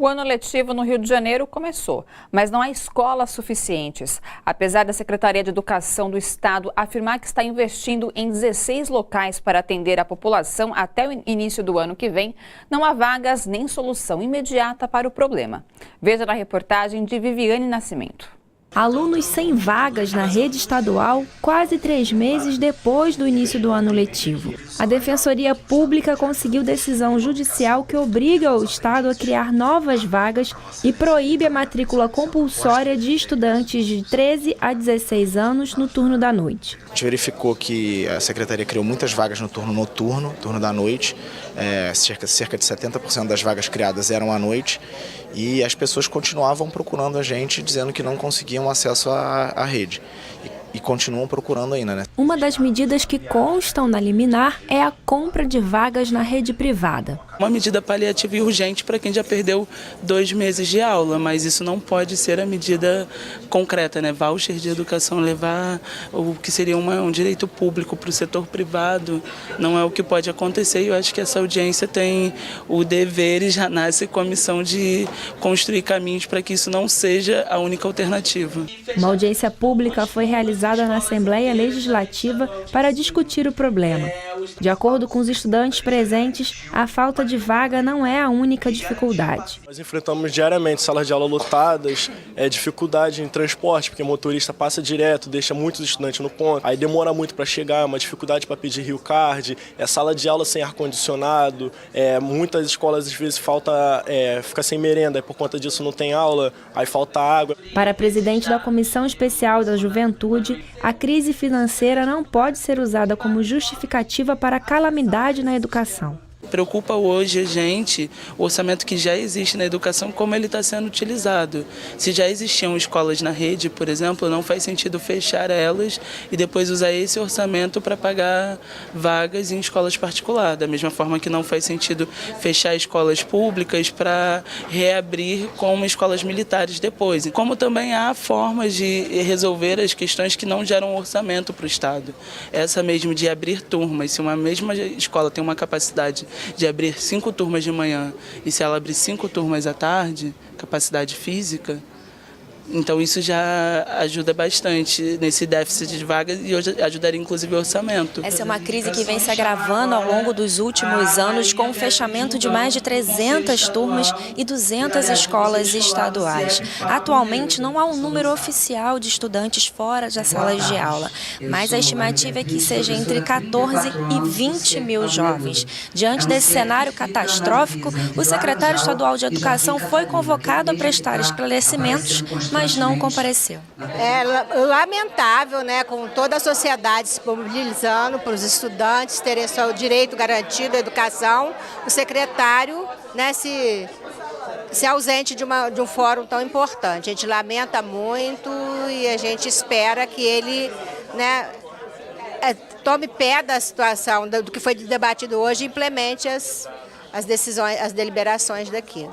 O ano letivo no Rio de Janeiro começou, mas não há escolas suficientes. Apesar da Secretaria de Educação do Estado afirmar que está investindo em 16 locais para atender a população até o início do ano que vem, não há vagas nem solução imediata para o problema. Veja na reportagem de Viviane Nascimento. Alunos sem vagas na rede estadual quase 3 meses depois do início do ano letivo. A Defensoria Pública conseguiu decisão judicial que obriga o Estado a criar novas vagas e proíbe a matrícula compulsória de estudantes de 13 a 16 anos no turno da noite. A gente verificou que a Secretaria criou muitas vagas no turno noturno, turno da noite. Cerca de 70% das vagas criadas eram à noite e as pessoas continuavam procurando a gente, dizendo que não conseguiam acesso à rede. E continuam procurando ainda, né? Uma das medidas que constam na liminar é a compra de vagas na rede privada. Uma medida paliativa e urgente para quem já perdeu 2 meses de aula, mas isso não pode ser a medida concreta, né? Voucher de educação, levar o que seria um direito público para o setor privado, não é o que pode acontecer. E eu acho que essa audiência tem o dever e já nasce com a missão de construir caminhos para que isso não seja a única alternativa. Uma audiência pública foi realizada na Assembleia Legislativa para discutir o problema. De acordo com os estudantes presentes, a falta de vaga não é a única dificuldade. Nós enfrentamos diariamente salas de aula lotadas, dificuldade em transporte, porque o motorista passa direto, deixa muitos estudantes no ponto, aí demora muito para chegar, uma dificuldade para pedir Rio Card, sala de aula sem ar-condicionado, muitas escolas às vezes fica sem merenda, e por conta disso não tem aula, aí falta água. Para a presidente da Comissão Especial da Juventude, a crise financeira não pode ser usada como justificativa para a calamidade na educação. Preocupa hoje a gente o orçamento que já existe na educação, como ele está sendo utilizado. Se já existiam escolas na rede, por exemplo, não faz sentido fechar elas e depois usar esse orçamento para pagar vagas em escolas particulares. Da mesma forma que não faz sentido fechar escolas públicas para reabrir como escolas militares depois. Como também há formas de resolver as questões que não geram orçamento para o Estado. Essa mesmo de abrir turmas. Se uma mesma escola tem uma capacidade de abrir 5 turmas de manhã e se ela abrir 5 turmas à tarde, capacidade física, então isso já ajuda bastante nesse déficit de vagas e hoje ajudaria inclusive o orçamento. Essa é uma crise que vem se agravando ao longo dos últimos anos com o fechamento de mais de 300 turmas e 200 escolas estaduais. Atualmente não há um número oficial de estudantes fora das salas de aula, mas a estimativa é que seja entre 14 e 20 mil jovens. Diante desse cenário catastrófico, o secretário estadual de Educação foi convocado a prestar esclarecimentos, mas não compareceu. É lamentável, né, com toda a sociedade se mobilizando para os estudantes terem seu direito garantido à educação, o secretário, né, se se ausente de um fórum tão importante. A gente lamenta muito e a gente espera que ele, né, tome pé da situação, do que foi debatido hoje e implemente as decisões, as deliberações daqui.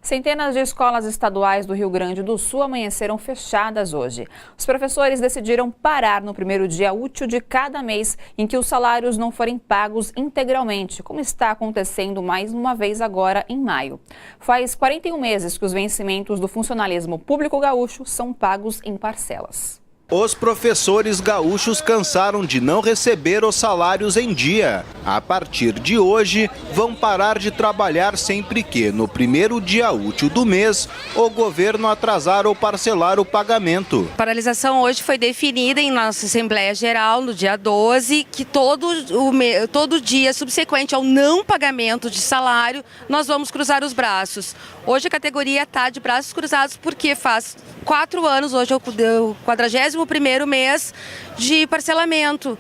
Centenas de escolas estaduais do Rio Grande do Sul amanheceram fechadas hoje. Os professores decidiram parar no primeiro dia útil de cada mês em que os salários não forem pagos integralmente, como está acontecendo mais uma vez agora em maio. Faz 41 meses que os vencimentos do funcionalismo público gaúcho são pagos em parcelas. Os professores gaúchos cansaram de não receber os salários em dia. A partir de hoje, vão parar de trabalhar sempre que, no primeiro dia útil do mês, o governo atrasar ou parcelar o pagamento. A paralisação hoje foi definida em nossa Assembleia Geral, no dia 12, que todo dia subsequente ao não pagamento de salário, nós vamos cruzar os braços. Hoje a categoria está de braços cruzados porque faz 4 anos, hoje é o 41º mês de parcelamento.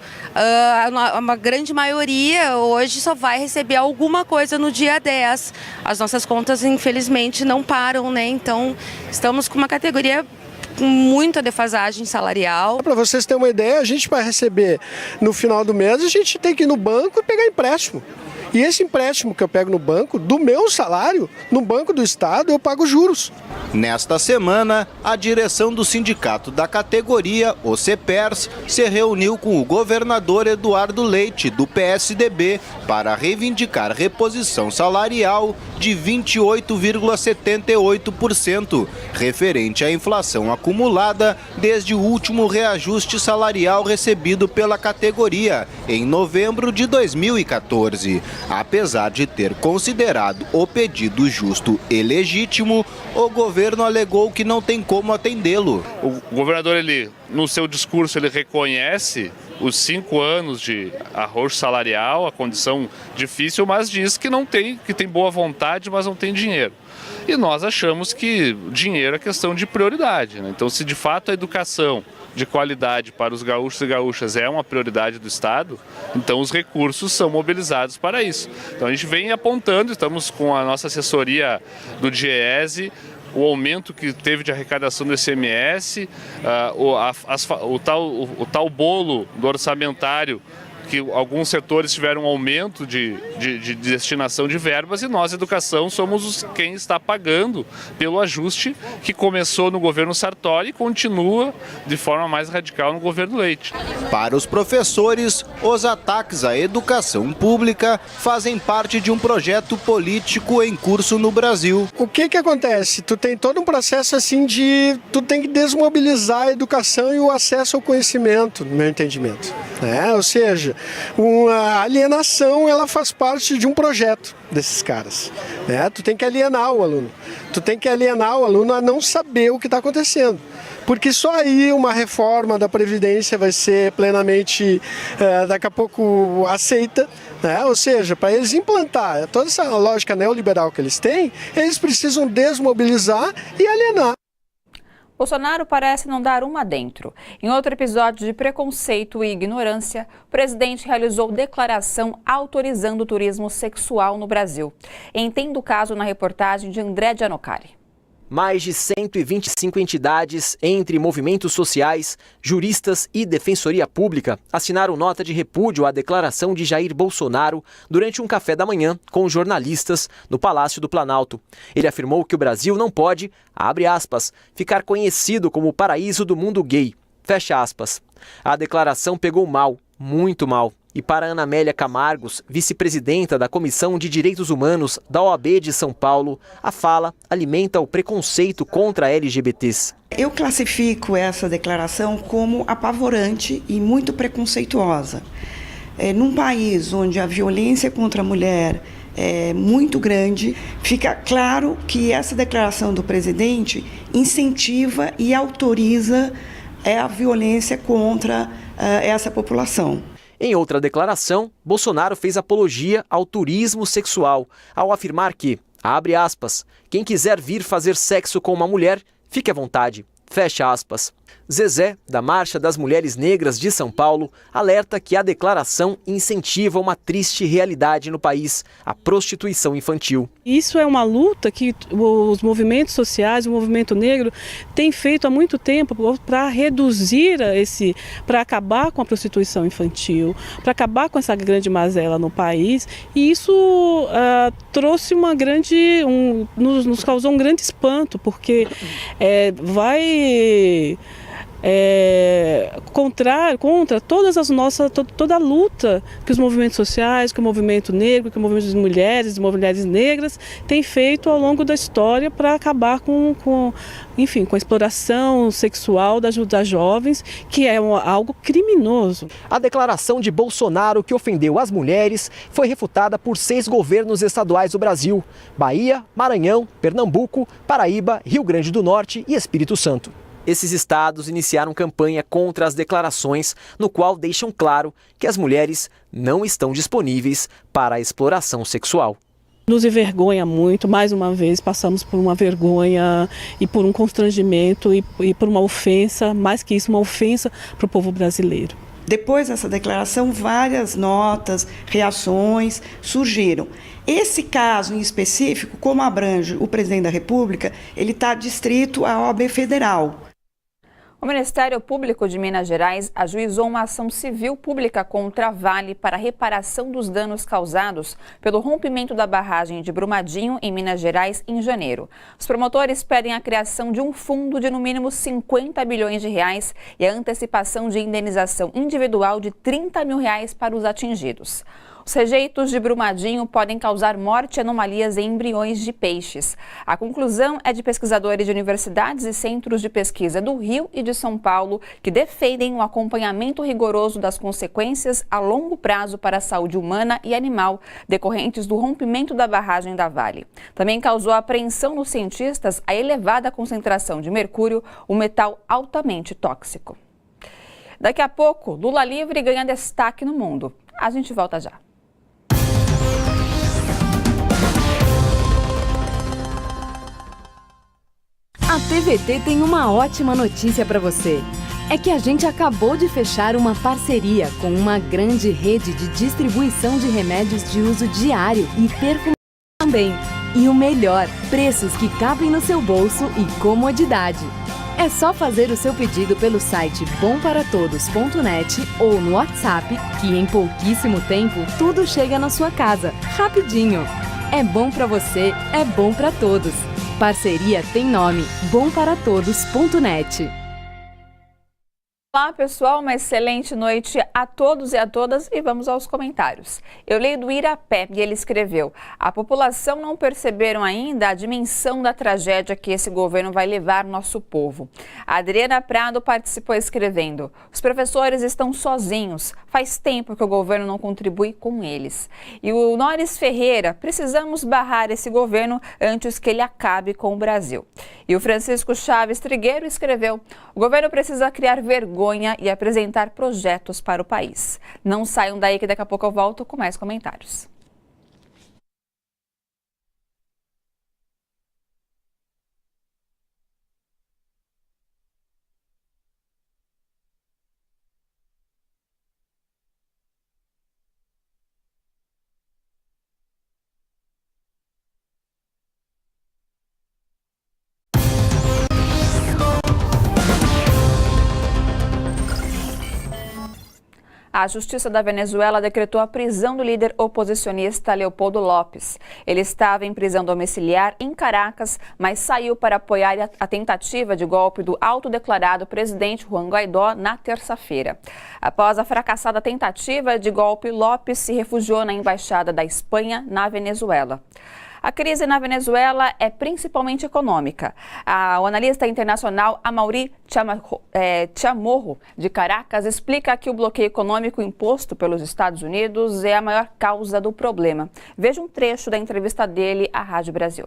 Uma grande maioria hoje só vai receber alguma coisa no dia 10. As nossas contas, infelizmente, não param, né? Então, estamos com uma categoria com muita defasagem salarial. Para vocês terem uma ideia, a gente vai receber no final do mês, a gente tem que ir no banco e pegar empréstimo. E esse empréstimo que eu pego no banco, do meu salário, no Banco do Estado, eu pago juros. Nesta semana, a direção do sindicato da categoria, o CEPERS, se reuniu com o governador Eduardo Leite, do PSDB, para reivindicar reposição salarial de 28,78%, referente à inflação acumulada desde o último reajuste salarial recebido pela categoria, em novembro de 2014. Apesar de ter considerado o pedido justo e legítimo, o governo alegou que não tem como atendê-lo. O governador, no seu discurso, ele reconhece os 5 anos de arroxo salarial, a condição difícil, mas diz que tem boa vontade, mas não tem dinheiro. E nós achamos que dinheiro é questão de prioridade, né? Então, se de fato a educação de qualidade para os gaúchos e gaúchas é uma prioridade do Estado, então os recursos são mobilizados para isso. Então a gente vem apontando, estamos com a nossa assessoria do DIEESE, o aumento que teve de arrecadação do ICMS, o tal bolo do orçamentário, que alguns setores tiveram um aumento de destinação de verbas, e nós, educação, somos quem está pagando pelo ajuste que começou no governo Sartori e continua de forma mais radical no governo Leite. Para os professores, os ataques à educação pública fazem parte de um projeto político em curso no Brasil. O que acontece? Tu tem todo um processo assim tu tem que desmobilizar a educação e o acesso ao conhecimento, no meu entendimento. Ou seja, a alienação, ela faz parte de um projeto desses caras. Tu tem que alienar o aluno. Tu tem que alienar o aluno a não saber o que está acontecendo. Porque só aí uma reforma da Previdência vai ser plenamente, daqui a pouco, aceita. Ou seja, para eles implantar toda essa lógica neoliberal que eles têm, eles precisam desmobilizar e alienar. Bolsonaro parece não dar uma dentro. Em outro episódio de preconceito e ignorância, o presidente realizou declaração autorizando o turismo sexual no Brasil. Entenda o caso na reportagem de André Gianocari. Mais de 125 entidades, entre movimentos sociais, juristas e defensoria pública, assinaram nota de repúdio à declaração de Jair Bolsonaro durante um café da manhã com jornalistas no Palácio do Planalto. Ele afirmou que o Brasil não pode, abre aspas, ficar conhecido como o paraíso do mundo gay, fecha aspas. A declaração pegou mal, muito mal. E para Ana Amélia Camargos, vice-presidenta da Comissão de Direitos Humanos da OAB de São Paulo, a fala alimenta o preconceito contra LGBTs. Eu classifico essa declaração como apavorante e muito preconceituosa. Num país onde a violência contra a mulher é muito grande, fica claro que essa declaração do presidente incentiva e autoriza a violência contra essa população. Em outra declaração, Bolsonaro fez apologia ao turismo sexual, ao afirmar que, abre aspas, quem quiser vir fazer sexo com uma mulher, fique à vontade, fecha aspas. Zezé, da Marcha das Mulheres Negras de São Paulo, alerta que a declaração incentiva uma triste realidade no país, a prostituição infantil. Isso é uma luta que os movimentos sociais, o movimento negro, tem feito há muito tempo para reduzir para acabar com a prostituição infantil, para acabar com essa grande mazela no país. E isso trouxe nos causou um grande espanto, porque vai contra toda a luta que os movimentos sociais, que o movimento negro, que o movimento de mulheres negras tem feito ao longo da história para acabar com a exploração sexual das jovens, que é algo criminoso. A declaração de Bolsonaro, que ofendeu as mulheres, foi refutada por 6 governos estaduais do Brasil: Bahia, Maranhão, Pernambuco, Paraíba, Rio Grande do Norte e Espírito Santo. Esses estados iniciaram campanha contra as declarações, no qual deixam claro que as mulheres não estão disponíveis para a exploração sexual. Nos envergonha muito, mais uma vez passamos por uma vergonha e por um constrangimento e por uma ofensa, mais que isso, uma ofensa para o povo brasileiro. Depois dessa declaração, várias notas, reações surgiram. Esse caso em específico, como abrange o presidente da República, ele está distrito à OAB Federal. O Ministério Público de Minas Gerais ajuizou uma ação civil pública contra a Vale para reparação dos danos causados pelo rompimento da barragem de Brumadinho, em Minas Gerais, em janeiro. Os promotores pedem a criação de um fundo de no mínimo 50 bilhões de reais e a antecipação de indenização individual de 30 mil reais para os atingidos. Os rejeitos de Brumadinho podem causar morte e anomalias em embriões de peixes. A conclusão é de pesquisadores de universidades e centros de pesquisa do Rio e de São Paulo, que defendem um acompanhamento rigoroso das consequências a longo prazo para a saúde humana e animal decorrentes do rompimento da barragem da Vale. Também causou apreensão nos cientistas a elevada concentração de mercúrio, um metal altamente tóxico. Daqui a pouco, Lula livre ganha destaque no mundo. A gente volta já. A TVT tem uma ótima notícia para você. É que a gente acabou de fechar uma parceria com uma grande rede de distribuição de remédios de uso diário e perfumaria também. E o melhor, preços que cabem no seu bolso e comodidade. É só fazer o seu pedido pelo site bomparatodos.net ou no WhatsApp, que em pouquíssimo tempo tudo chega na sua casa, rapidinho. É bom para você, é bom para todos. Parceria tem nome, bomparatodos.net. Olá pessoal, uma excelente noite a todos e a todas e vamos aos comentários. Eu leio do Irapé e ele escreveu: a população não perceberam ainda a dimensão da tragédia que esse governo vai levar nosso povo. A Adriana Prado participou escrevendo: os professores estão sozinhos, faz tempo que o governo não contribui com eles. E o Nores Ferreira: precisamos barrar esse governo antes que ele acabe com o Brasil. E o Francisco Chaves Trigueiro escreveu: o governo precisa criar vergonha e apresentar projetos para o país. Não saiam daí que daqui a pouco eu volto com mais comentários. A Justiça da Venezuela decretou a prisão do líder oposicionista Leopoldo López. Ele estava em prisão domiciliar em Caracas, mas saiu para apoiar a tentativa de golpe do autodeclarado presidente Juan Guaidó na terça-feira. Após a fracassada tentativa de golpe, López se refugiou na Embaixada da Espanha na Venezuela. A crise na Venezuela é principalmente econômica. O analista internacional Amaury Chamorro, de Caracas, explica que o bloqueio econômico imposto pelos Estados Unidos é a maior causa do problema. Veja um trecho da entrevista dele à Rádio Brasil.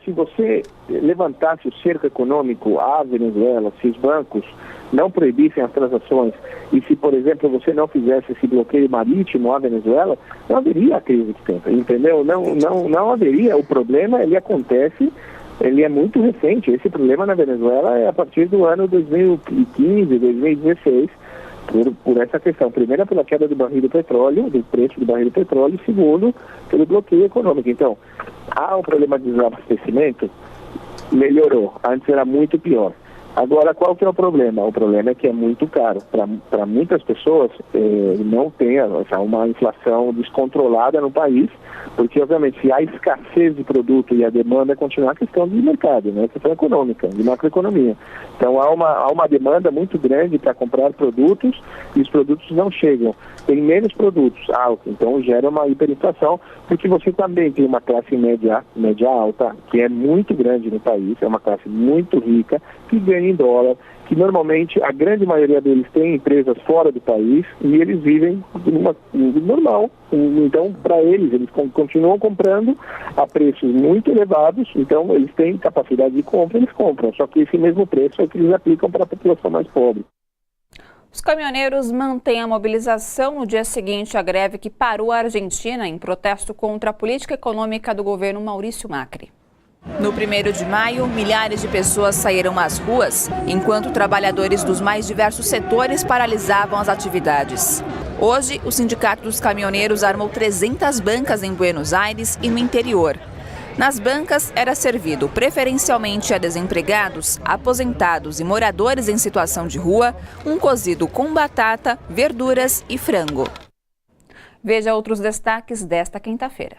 Se você levantasse o cerco econômico à Venezuela, se os bancos não proibissem as transações e se, por exemplo, você não fizesse esse bloqueio marítimo à Venezuela, não haveria a crise que tem, entendeu? Não haveria. O problema, ele acontece ele é muito recente. Esse problema na Venezuela é a partir do ano 2015, 2016, por essa questão. Primeiro, pela queda do barril do petróleo, do preço do barril do petróleo, e segundo, pelo bloqueio econômico. Então, há um problema de desabastecimento, melhorou. Antes era muito pior. Agora, qual que é o problema? O problema é que é muito caro. Para muitas pessoas, não tem uma inflação descontrolada no país, porque, obviamente, se há escassez de produto e a demanda continuar, a questão de mercado, né? A questão econômica, de macroeconomia. Então, há uma demanda muito grande para comprar produtos e os produtos não chegam. Tem menos produtos altos, então gera uma hiperinflação, porque você também tem uma classe média alta, que é muito grande no país, é uma classe muito rica, que ganha em dólar, que normalmente a grande maioria deles tem empresas fora do país e eles vivem normal. Então, para eles continuam comprando a preços muito elevados, então eles têm capacidade de compra, eles compram, só que esse mesmo preço é o que eles aplicam para a população mais pobre. Os caminhoneiros mantêm a mobilização no dia seguinte à greve que parou a Argentina em protesto contra a política econômica do governo Maurício Macri. No 1º de maio, milhares de pessoas saíram às ruas, enquanto trabalhadores dos mais diversos setores paralisavam as atividades. Hoje, o Sindicato dos Caminhoneiros armou 300 bancas em Buenos Aires e no interior. Nas bancas, era servido preferencialmente a desempregados, aposentados e moradores em situação de rua, um cozido com batata, verduras e frango. Veja outros destaques desta quinta-feira.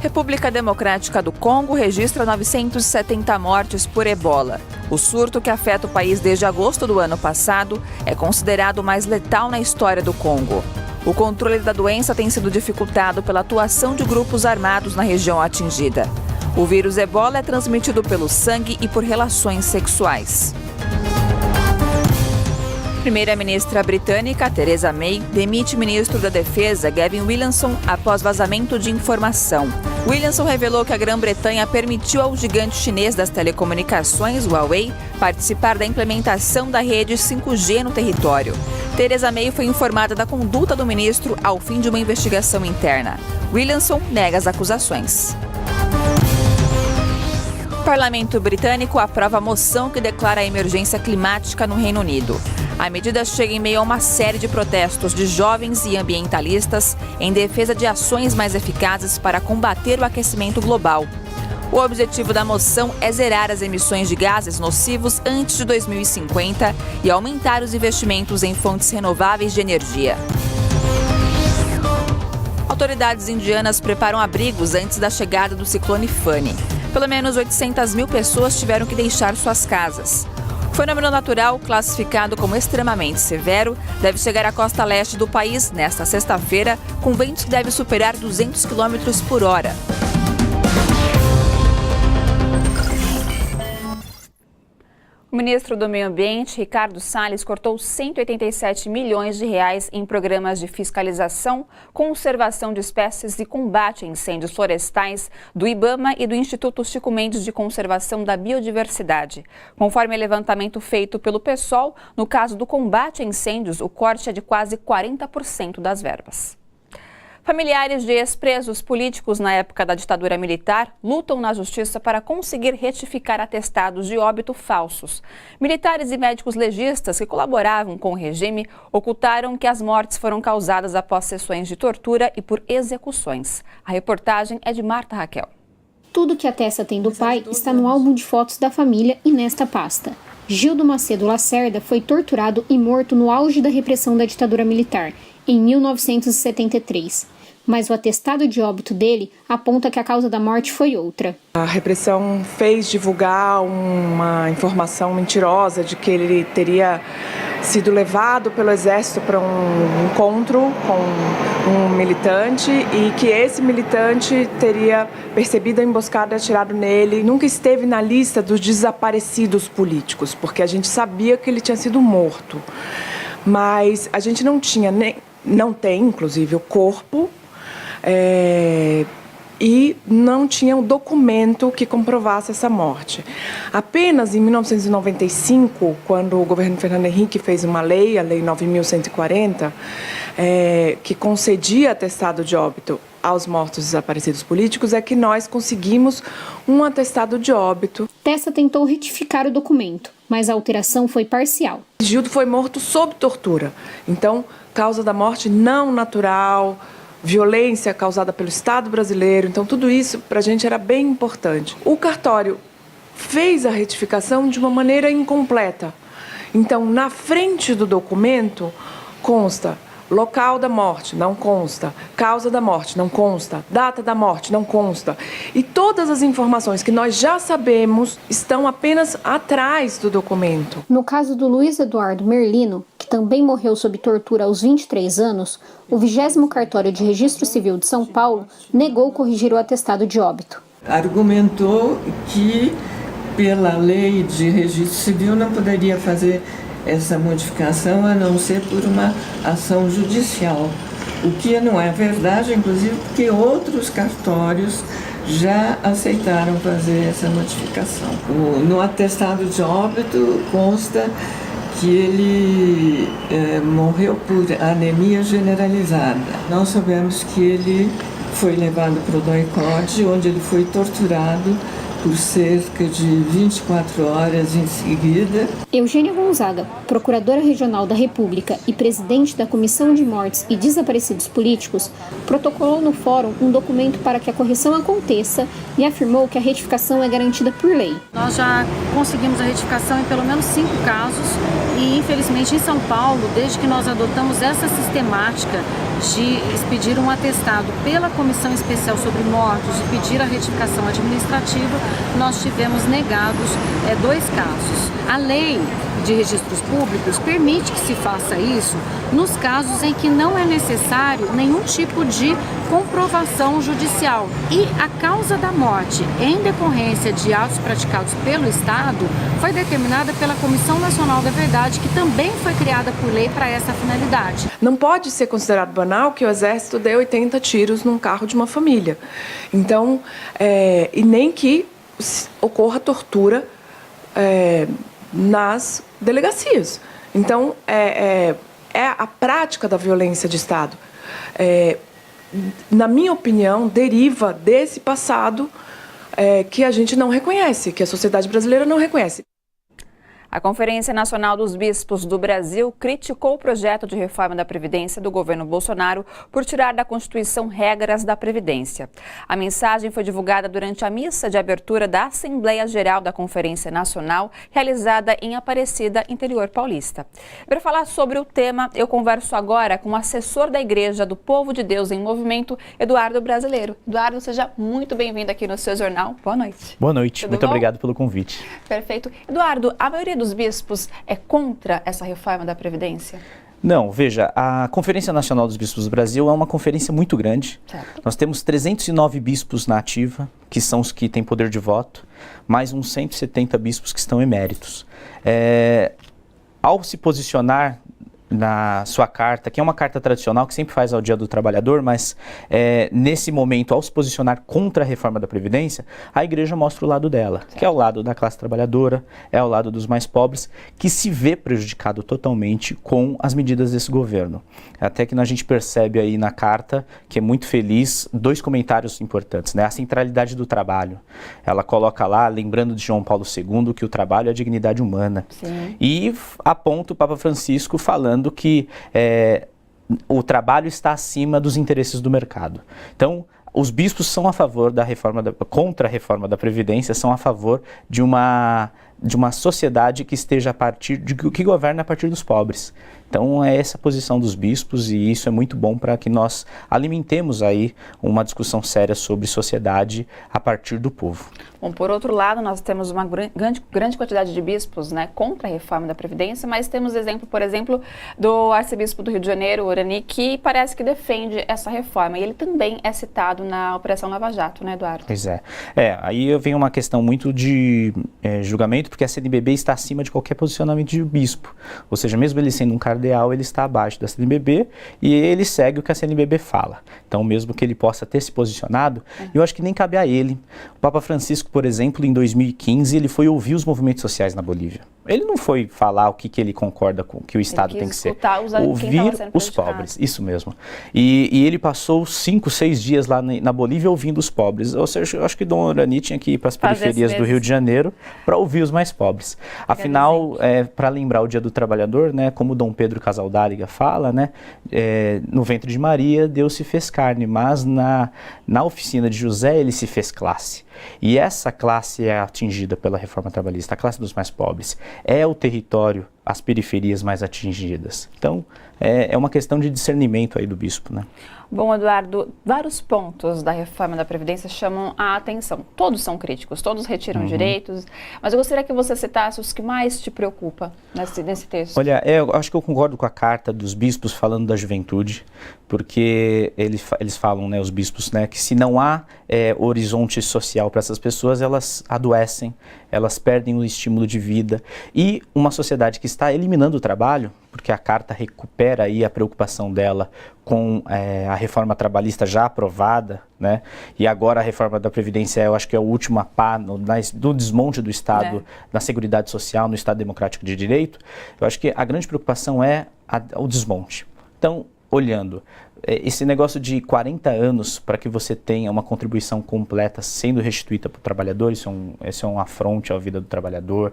República Democrática do Congo registra 970 mortes por ebola. O surto que afeta o país desde agosto do ano passado é considerado o mais letal na história do Congo. O controle da doença tem sido dificultado pela atuação de grupos armados na região atingida. O vírus ebola é transmitido pelo sangue e por relações sexuais. Primeira-ministra britânica Theresa May demite o ministro da Defesa Gavin Williamson após vazamento de informação. Williamson revelou que a Grã-Bretanha permitiu ao gigante chinês das telecomunicações, Huawei, participar da implementação da rede 5G no território. Theresa May foi informada da conduta do ministro ao fim de uma investigação interna. Williamson nega as acusações. O Parlamento britânico aprova a moção que declara a emergência climática no Reino Unido. A medida chega em meio a uma série de protestos de jovens e ambientalistas em defesa de ações mais eficazes para combater o aquecimento global. O objetivo da moção é zerar as emissões de gases nocivos antes de 2050 e aumentar os investimentos em fontes renováveis de energia. Autoridades indianas preparam abrigos antes da chegada do ciclone Fani. Pelo menos 800 mil pessoas tiveram que deixar suas casas. O fenômeno natural, classificado como extremamente severo, deve chegar à costa leste do país nesta sexta-feira, com ventos que devem superar 200 km por hora. O ministro do Meio Ambiente, Ricardo Salles, cortou 187 milhões de reais em programas de fiscalização, conservação de espécies e combate a incêndios florestais do IBAMA e do Instituto Chico Mendes de Conservação da Biodiversidade. Conforme levantamento feito pelo PSOL, no caso do combate a incêndios, o corte é de quase 40% das verbas. Familiares de ex-presos políticos na época da ditadura militar lutam na justiça para conseguir retificar atestados de óbito falsos. Militares e médicos legistas que colaboravam com o regime ocultaram que as mortes foram causadas após sessões de tortura e por execuções. A reportagem é de Marta Raquel. Tudo que a Tessa tem do pai está no álbum de fotos da família e nesta pasta. Gildo Macedo Lacerda foi torturado e morto no auge da repressão da ditadura militar, em 1973. Mas o atestado de óbito dele aponta que a causa da morte foi outra. A repressão fez divulgar uma informação mentirosa de que ele teria sido levado pelo exército para um encontro com um militante e que esse militante teria percebido a emboscada e atirado nele. Nunca esteve na lista dos desaparecidos políticos, porque a gente sabia que ele tinha sido morto. Mas a gente não tem, inclusive, o corpo e não tinha um documento que comprovasse essa morte. Apenas em 1995, quando o governo Fernando Henrique fez uma lei, a Lei 9.140, que concedia atestado de óbito aos mortos desaparecidos políticos, é que nós conseguimos um atestado de óbito. Tessa tentou retificar o documento, mas a alteração foi parcial. Gildo foi morto sob tortura, então, causa da morte não natural, violência causada pelo Estado brasileiro, então tudo isso para a gente era bem importante. O cartório fez a retificação de uma maneira incompleta. Então, na frente do documento consta local da morte, não consta. Causa da morte, não consta. Data da morte, não consta. E todas as informações que nós já sabemos estão apenas atrás do documento. No caso do Luiz Eduardo Merlino, que também morreu sob tortura aos 23 anos, o 20º Cartório de Registro Civil de São Paulo negou corrigir o atestado de óbito. Argumentou que, pela lei de registro civil, não poderia fazer essa modificação a não ser por uma ação judicial, o que não é verdade, inclusive porque outros cartórios já aceitaram fazer essa modificação. No atestado de óbito consta que ele morreu por anemia generalizada. Nós sabemos que ele foi levado para o DOI-CODE, onde ele foi torturado por cerca de 24 horas em seguida. Eugênia Gonzaga, procuradora regional da República e presidente da Comissão de Mortes e Desaparecidos Políticos, protocolou no fórum um documento para que a correção aconteça e afirmou que a retificação é garantida por lei. Nós já conseguimos a retificação em pelo menos 5 casos e, infelizmente, em São Paulo, desde que nós adotamos essa sistemática de expedir um atestado pela Comissão Especial sobre Mortos e pedir a retificação administrativa, nós tivemos negados 2 casos. A lei de registros públicos permite que se faça isso nos casos em que não é necessário nenhum tipo de comprovação judicial. E a causa da morte em decorrência de atos praticados pelo Estado foi determinada pela Comissão Nacional da Verdade, que também foi criada por lei para essa finalidade. Não pode ser considerado banal que o Exército dê 80 tiros num carro de uma família. Então, e nem que ocorra tortura nas delegacias. Então, é a prática da violência de Estado. Na minha opinião, deriva desse passado que a gente não reconhece, que a sociedade brasileira não reconhece. A Conferência Nacional dos Bispos do Brasil criticou o projeto de reforma da Previdência do governo Bolsonaro por tirar da Constituição regras da Previdência. A mensagem foi divulgada durante a missa de abertura da Assembleia Geral da Conferência Nacional, realizada em Aparecida, interior paulista. Para falar sobre o tema, eu converso agora com o assessor da Igreja do Povo de Deus em Movimento, Eduardo Brasileiro. Eduardo, seja muito bem-vindo aqui no seu jornal. Boa noite. Boa noite. Tudo muito bom? Obrigado pelo convite. Perfeito. Eduardo, a maioria dos bispos é contra essa reforma da Previdência? Não, veja, a Conferência Nacional dos Bispos do Brasil é uma conferência muito grande. Certo. Nós temos 309 bispos na ativa, que são os que têm poder de voto, mais uns 170 bispos que estão eméritos. Ao se posicionar na sua carta, que é uma carta tradicional que sempre faz ao Dia do Trabalhador, mas nesse momento, ao se posicionar contra a reforma da Previdência, a igreja mostra o lado dela, que é o lado da classe trabalhadora, é o lado dos mais pobres, que se vê prejudicado totalmente com as medidas desse governo. Até que a gente percebe aí na carta, que é muito feliz, 2 comentários importantes, né? A centralidade do trabalho. Ela coloca lá, lembrando de João Paulo II, que o trabalho é a dignidade humana. Sim. E aponta o Papa Francisco falando que o trabalho está acima dos interesses do mercado. Então, os bispos são a favor da reforma, contra a reforma da Previdência, são a favor de uma sociedade que esteja a partir que governa a partir dos pobres. Então é essa a posição dos bispos e isso é muito bom para que nós alimentemos aí uma discussão séria sobre sociedade a partir do povo. Bom, por outro lado, nós temos uma grande quantidade de bispos, né, contra a reforma da Previdência, mas temos exemplo, por exemplo, do arcebispo do Rio de Janeiro, Orani, que parece que defende essa reforma e ele também é citado na Operação Lava Jato, né, Eduardo? Pois é. Aí vem uma questão muito de julgamento porque a CNBB está acima de qualquer posicionamento de bispo. Ou seja, mesmo ele sendo um cardeal, ele está abaixo da CNBB e ele segue o que a CNBB fala. Então, mesmo que ele possa ter se posicionado, eu acho que nem cabe a ele. O Papa Francisco, por exemplo, em 2015, ele foi ouvir os movimentos sociais na Bolívia. Ele não foi falar o que ele concorda com que o Estado tem que ser. Ouvir os pobres, isso mesmo. E ele passou 5, 6 dias lá na Bolívia ouvindo os pobres. Ou seja, eu acho que Dom Orani tinha que ir para as periferias do Rio de Janeiro para ouvir os mais pobres. Afinal, para lembrar o Dia do Trabalhador, né, como Dom Pedro Casaldáliga fala, né, no ventre de Maria Deus se fez carne, mas na oficina de José ele se fez classe. E essa classe é atingida pela reforma trabalhista, a classe dos mais pobres. É o território, as periferias mais atingidas. Então, é uma questão de discernimento aí do bispo, né? Bom, Eduardo, vários pontos da reforma da Previdência chamam a atenção. Todos são críticos, todos retiram direitos, mas eu gostaria que você citasse os que mais te preocupam nesse texto. Olha, eu acho que eu concordo com a carta dos bispos falando da juventude, porque eles falam, né, os bispos, né, que se não há horizonte social para essas pessoas, elas adoecem, elas perdem o estímulo de vida. E uma sociedade que está eliminando o trabalho, porque a carta recupera aí a preocupação dela com a reforma trabalhista já aprovada, né? E agora a reforma da Previdência, eu acho que é o último pá do desmonte do Estado, na Seguridade Social, no Estado Democrático de Direito. Eu acho que a grande preocupação é o desmonte. Então, olhando, esse negócio de 40 anos para que você tenha uma contribuição completa sendo restituída para o trabalhador, isso é um afronte à vida do trabalhador.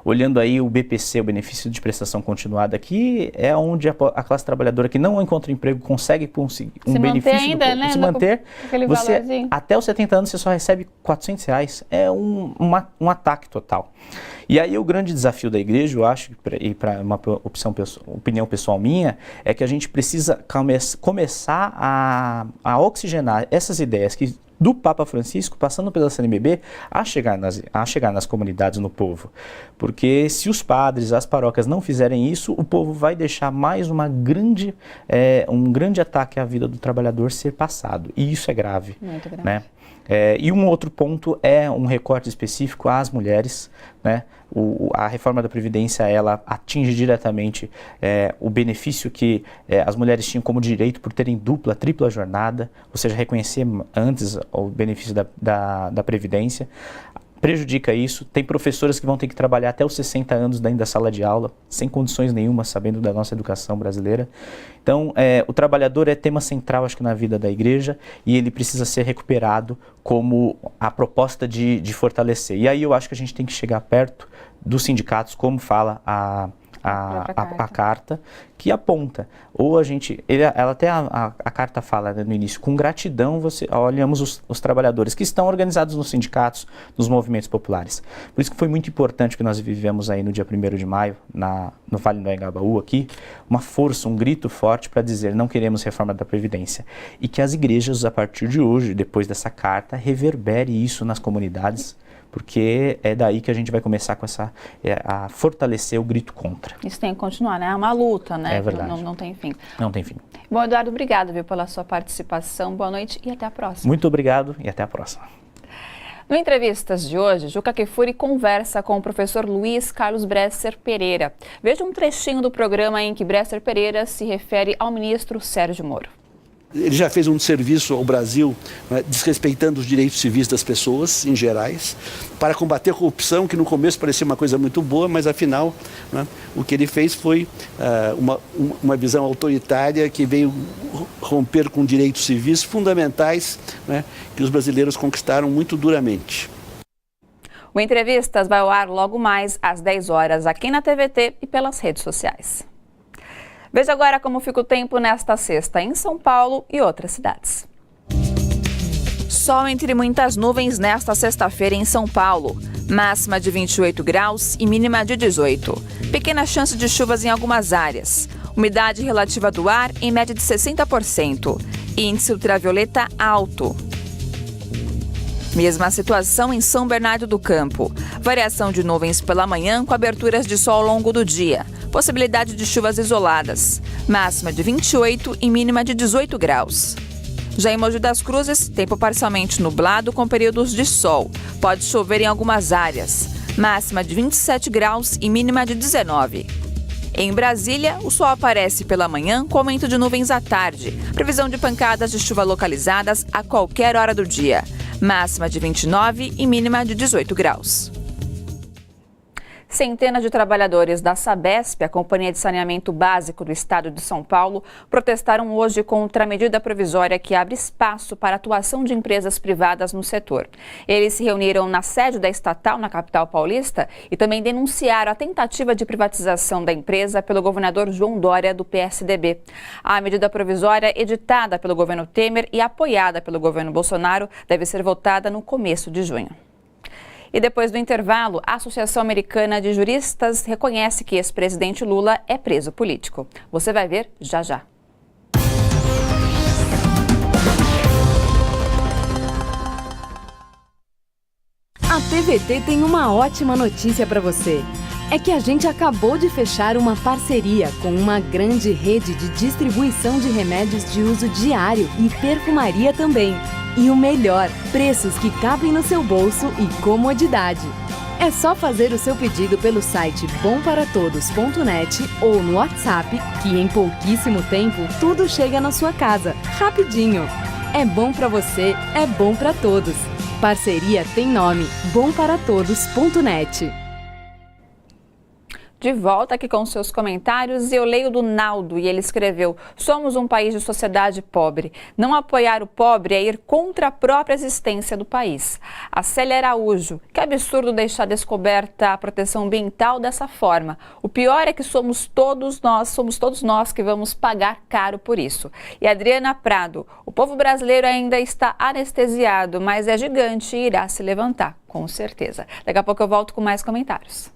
Olhando aí o BPC, o benefício de prestação continuada, que é onde a classe trabalhadora que não encontra emprego consegue um benefício, ainda, né? Se manter, você, até os 70 anos você só recebe R$400, é um ataque total. E aí o grande desafio da igreja, eu acho, e para uma opinião pessoal minha, é que a gente precisa começar a oxigenar essas ideias que do Papa Francisco, passando pela CNBB, a chegar nas comunidades, no povo. Porque se os padres, as paróquias não fizerem isso, o povo vai deixar mais um grande ataque à vida do trabalhador ser passado. E isso é grave. Muito grave. Né? E um outro ponto é um recorte específico às mulheres, né? A reforma da Previdência, ela atinge diretamente o benefício que as mulheres tinham como direito por terem dupla, tripla jornada, ou seja, reconhecer antes o benefício da Previdência. Prejudica isso. Tem professoras que vão ter que trabalhar até os 60 anos dentro da sala de aula, sem condições nenhuma, sabendo da nossa educação brasileira. Então, o trabalhador é tema central, acho que, na vida da igreja, e ele precisa ser recuperado como a proposta de fortalecer. E aí eu acho que a gente tem que chegar perto dos sindicatos, como fala a carta, que aponta, ou ela até a carta fala, né, no início, com gratidão olhamos os trabalhadores que estão organizados nos sindicatos, nos movimentos populares. Por isso que foi muito importante que nós vivemos aí no dia 1º de maio, no Vale do Anhangabaú aqui, uma força, um grito forte para dizer não queremos reforma da Previdência. E que as igrejas, a partir de hoje, depois dessa carta, reverbere isso nas comunidades, porque é daí que a gente vai começar a fortalecer o grito contra. Isso tem que continuar, né? É uma luta, né? É verdade. Não tem fim. Não tem fim. Bom, Eduardo, obrigado, pela sua participação. Boa noite e até a próxima. Muito obrigado e até a próxima. No Entrevistas de hoje, Juca Kfouri conversa com o professor Luiz Carlos Bresser Pereira. Veja um trechinho do programa em que Bresser Pereira se refere ao ministro Sérgio Moro. Ele já fez um serviço ao Brasil, né, desrespeitando os direitos civis das pessoas, em gerais, para combater a corrupção, que no começo parecia uma coisa muito boa, mas afinal, né, o que ele fez foi uma visão autoritária que veio romper com direitos civis fundamentais, né, que os brasileiros conquistaram muito duramente. O Entrevistas vai ao ar logo mais às 10 horas aqui na TVT e pelas redes sociais. Veja agora como fica o tempo nesta sexta em São Paulo e outras cidades. Sol entre muitas nuvens nesta sexta-feira em São Paulo. Máxima de 28 graus e mínima de 18. Pequena chance de chuvas em algumas áreas. Umidade relativa do ar em média de 60%. Índice ultravioleta alto. Mesma situação em São Bernardo do Campo. Variação de nuvens pela manhã com aberturas de sol ao longo do dia. Possibilidade de chuvas isoladas. Máxima de 28 e mínima de 18 graus. Já em Mogi das Cruzes, tempo parcialmente nublado com períodos de sol. Pode chover em algumas áreas. máxima de 27 graus e mínima de 19. Em Brasília, o sol aparece pela manhã com aumento de nuvens à tarde. Previsão de pancadas de chuva localizadas a qualquer hora do dia. Máxima de 29 e mínima de 18 graus. Centenas de trabalhadores da Sabesp, a Companhia de Saneamento Básico do Estado de São Paulo, protestaram hoje contra a medida provisória que abre espaço para a atuação de empresas privadas no setor. Eles se reuniram na sede da estatal, na capital paulista, e também denunciaram a tentativa de privatização da empresa pelo governador João Dória, do PSDB. A medida provisória, editada pelo governo Temer e apoiada pelo governo Bolsonaro, deve ser votada no começo de junho. E depois do intervalo, a Associação Americana de Juristas reconhece que ex-presidente Lula é preso político. Você vai ver já já. A TVT tem uma ótima notícia para você. É que a gente acabou de fechar uma parceria com uma grande rede de distribuição de remédios de uso diário e perfumaria também. E o melhor, preços que cabem no seu bolso e comodidade. É só fazer o seu pedido pelo site bomparatodos.net ou no WhatsApp, que em pouquíssimo tempo tudo chega na sua casa, rapidinho. É bom para você, é bom para todos. Parceria tem nome, bomparatodos.net. De volta aqui com seus comentários, eu leio do Naldo e ele escreveu: somos um país de sociedade pobre. Não apoiar o pobre é ir contra a própria existência do país. A Célia Araújo: que absurdo deixar descoberta a proteção ambiental dessa forma. O pior é que somos todos nós que vamos pagar caro por isso. E Adriana Prado: o povo brasileiro ainda está anestesiado, mas é gigante e irá se levantar, com certeza. Daqui a pouco eu volto com mais comentários.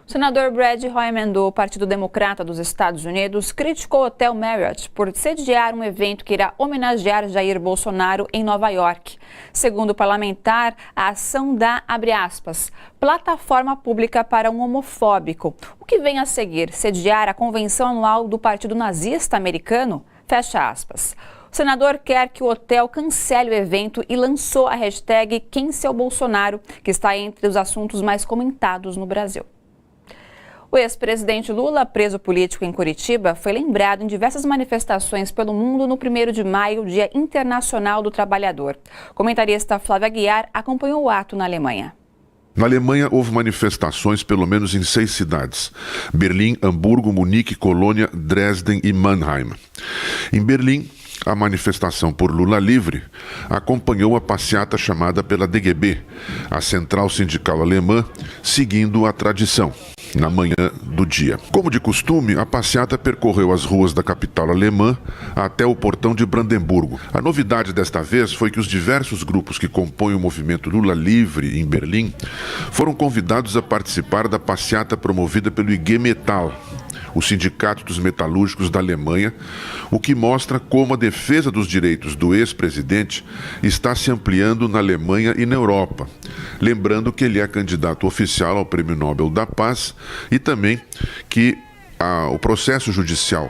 O senador Brad Hoylman, do Partido Democrata dos Estados Unidos, criticou o Hotel Marriott por sediar um evento que irá homenagear Jair Bolsonaro em Nova York. Segundo o parlamentar, a ação dá, abre aspas, plataforma pública para um homofóbico. O que vem a seguir, sediar a convenção anual do Partido Nazista Americano? Fecha aspas. O senador quer que o hotel cancele o evento e lançou a hashtag Quem Seu Bolsonaro, que está entre os assuntos mais comentados no Brasil. O ex-presidente Lula, preso político em Curitiba, foi lembrado em diversas manifestações pelo mundo no 1º de maio, Dia Internacional do Trabalhador. O comentarista Flávio Aguiar acompanhou o ato na Alemanha. Na Alemanha, houve manifestações pelo menos em 6 cidades: Berlim, Hamburgo, Munique, Colônia, Dresden e Mannheim. Em Berlim, a manifestação por Lula livre acompanhou a passeata chamada pela DGB, a Central Sindical Alemã, seguindo a tradição, na manhã do dia. Como de costume, a passeata percorreu as ruas da capital alemã até o portão de Brandemburgo. A novidade desta vez foi que os diversos grupos que compõem o movimento Lula Livre em Berlim foram convidados a participar da passeata promovida pelo IG Metall, o Sindicato dos Metalúrgicos da Alemanha, o que mostra como a defesa dos direitos do ex-presidente está se ampliando na Alemanha e na Europa. Lembrando que ele é candidato oficial ao Prêmio Nobel da Paz e também que o processo judicial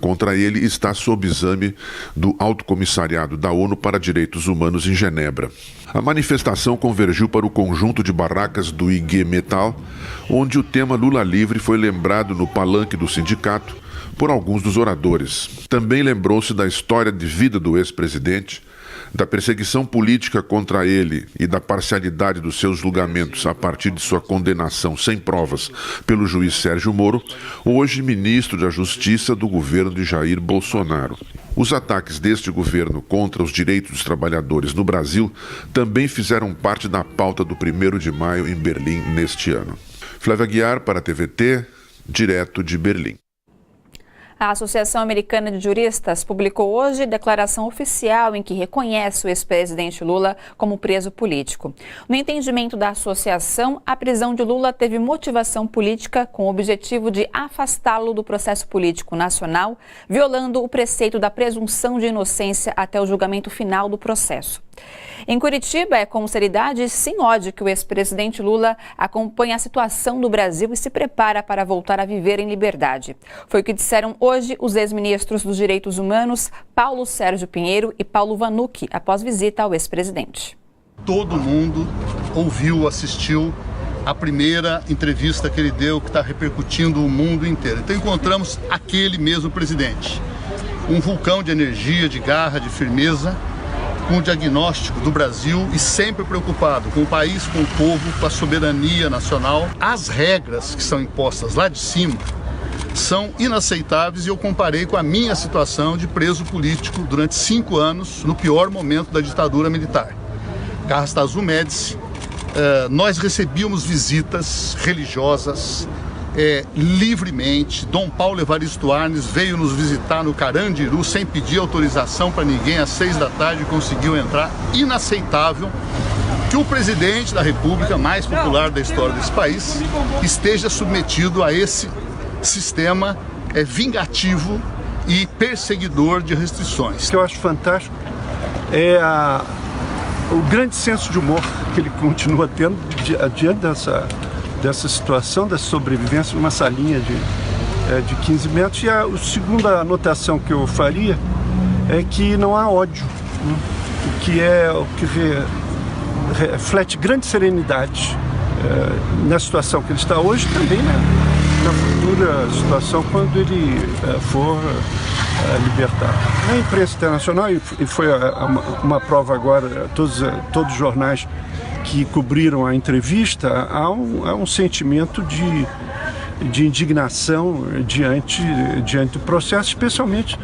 contra ele está sob exame do Alto Comissariado da ONU para Direitos Humanos em Genebra. A manifestação convergiu para o conjunto de barracas do IG Metall, onde o tema Lula Livre foi lembrado no palanque do sindicato por alguns dos oradores. Também lembrou-se da história de vida do ex-presidente, da perseguição política contra ele e da parcialidade dos seus julgamentos a partir de sua condenação sem provas pelo juiz Sérgio Moro, hoje ministro da Justiça do governo de Jair Bolsonaro. Os ataques deste governo contra os direitos dos trabalhadores no Brasil também fizeram parte da pauta do 1º de maio em Berlim neste ano. Flávia Aguiar para a TVT, direto de Berlim. A Associação Americana de Juristas publicou hoje declaração oficial em que reconhece o ex-presidente Lula como preso político. No entendimento da associação, a prisão de Lula teve motivação política com o objetivo de afastá-lo do processo político nacional, violando o preceito da presunção de inocência até o julgamento final do processo. Em Curitiba, é com seriedade e sem ódio que o ex-presidente Lula acompanha a situação do Brasil e se prepara para voltar a viver em liberdade. Foi o que disseram hoje os ex-ministros dos Direitos Humanos, Paulo Sérgio Pinheiro e Paulo Vanucchi, após visita ao ex-presidente. Todo mundo ouviu, assistiu a primeira entrevista que ele deu, que está repercutindo o mundo inteiro. Então encontramos aquele mesmo presidente, um vulcão de energia, de garra, de firmeza, com o diagnóstico do Brasil e sempre preocupado com o país, com o povo, com a soberania nacional. As regras que são impostas lá de cima são inaceitáveis e eu comparei com a minha situação de preso político durante 5 anos, no pior momento da ditadura militar. Carrastazul Médici, nós recebíamos visitas religiosas livremente. Dom Paulo Evaristo Arnes veio nos visitar no Carandiru sem pedir autorização para ninguém, às 6 da tarde conseguiu entrar. Inaceitável que o presidente da República mais popular da história desse país esteja submetido a esse sistema vingativo e perseguidor de restrições. O que eu acho fantástico é o grande senso de humor que ele continua tendo diante dessa situação, dessa sobrevivência numa salinha de 15 metros. E a segunda anotação que eu faria é que não há ódio, né? o que reflete grande serenidade na situação que ele está hoje, também na futura situação quando ele for libertado. Na imprensa internacional, e foi uma prova agora, todos os jornais que cobriram a entrevista, há um sentimento de indignação diante do processo, especialmente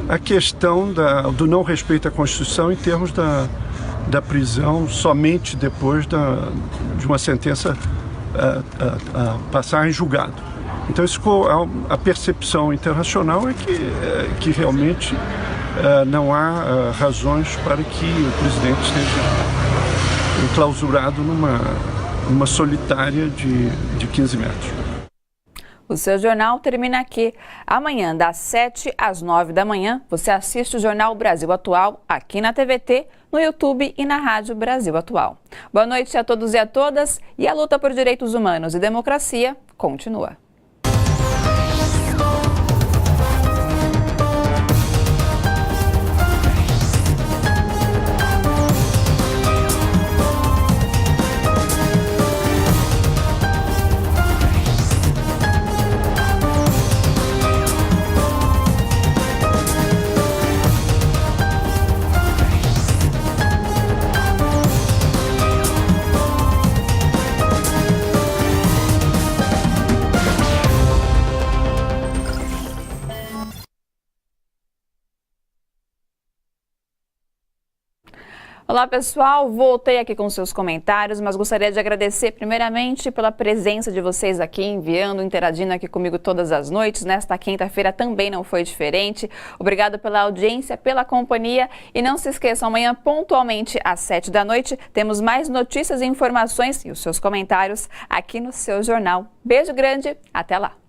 a questão do não respeito à Constituição em termos da prisão somente depois de uma sentença passar em julgado. Então a percepção internacional é que realmente não há razões para que o presidente esteja enclausurado numa solitária de 15 metros. O seu jornal termina aqui. Amanhã, das 7 às 9 da manhã, você assiste o Jornal Brasil Atual aqui na TVT, no YouTube e na Rádio Brasil Atual. Boa noite a todos e a todas, e a luta por direitos humanos e democracia continua. Olá pessoal, voltei aqui com seus comentários, mas gostaria de agradecer primeiramente pela presença de vocês aqui, enviando, interagindo aqui comigo todas as noites. Nesta quinta-feira também não foi diferente. Obrigado pela audiência, pela companhia, e não se esqueçam, amanhã pontualmente às 7 da noite temos mais notícias e informações e os seus comentários aqui no seu jornal. Beijo grande, até lá!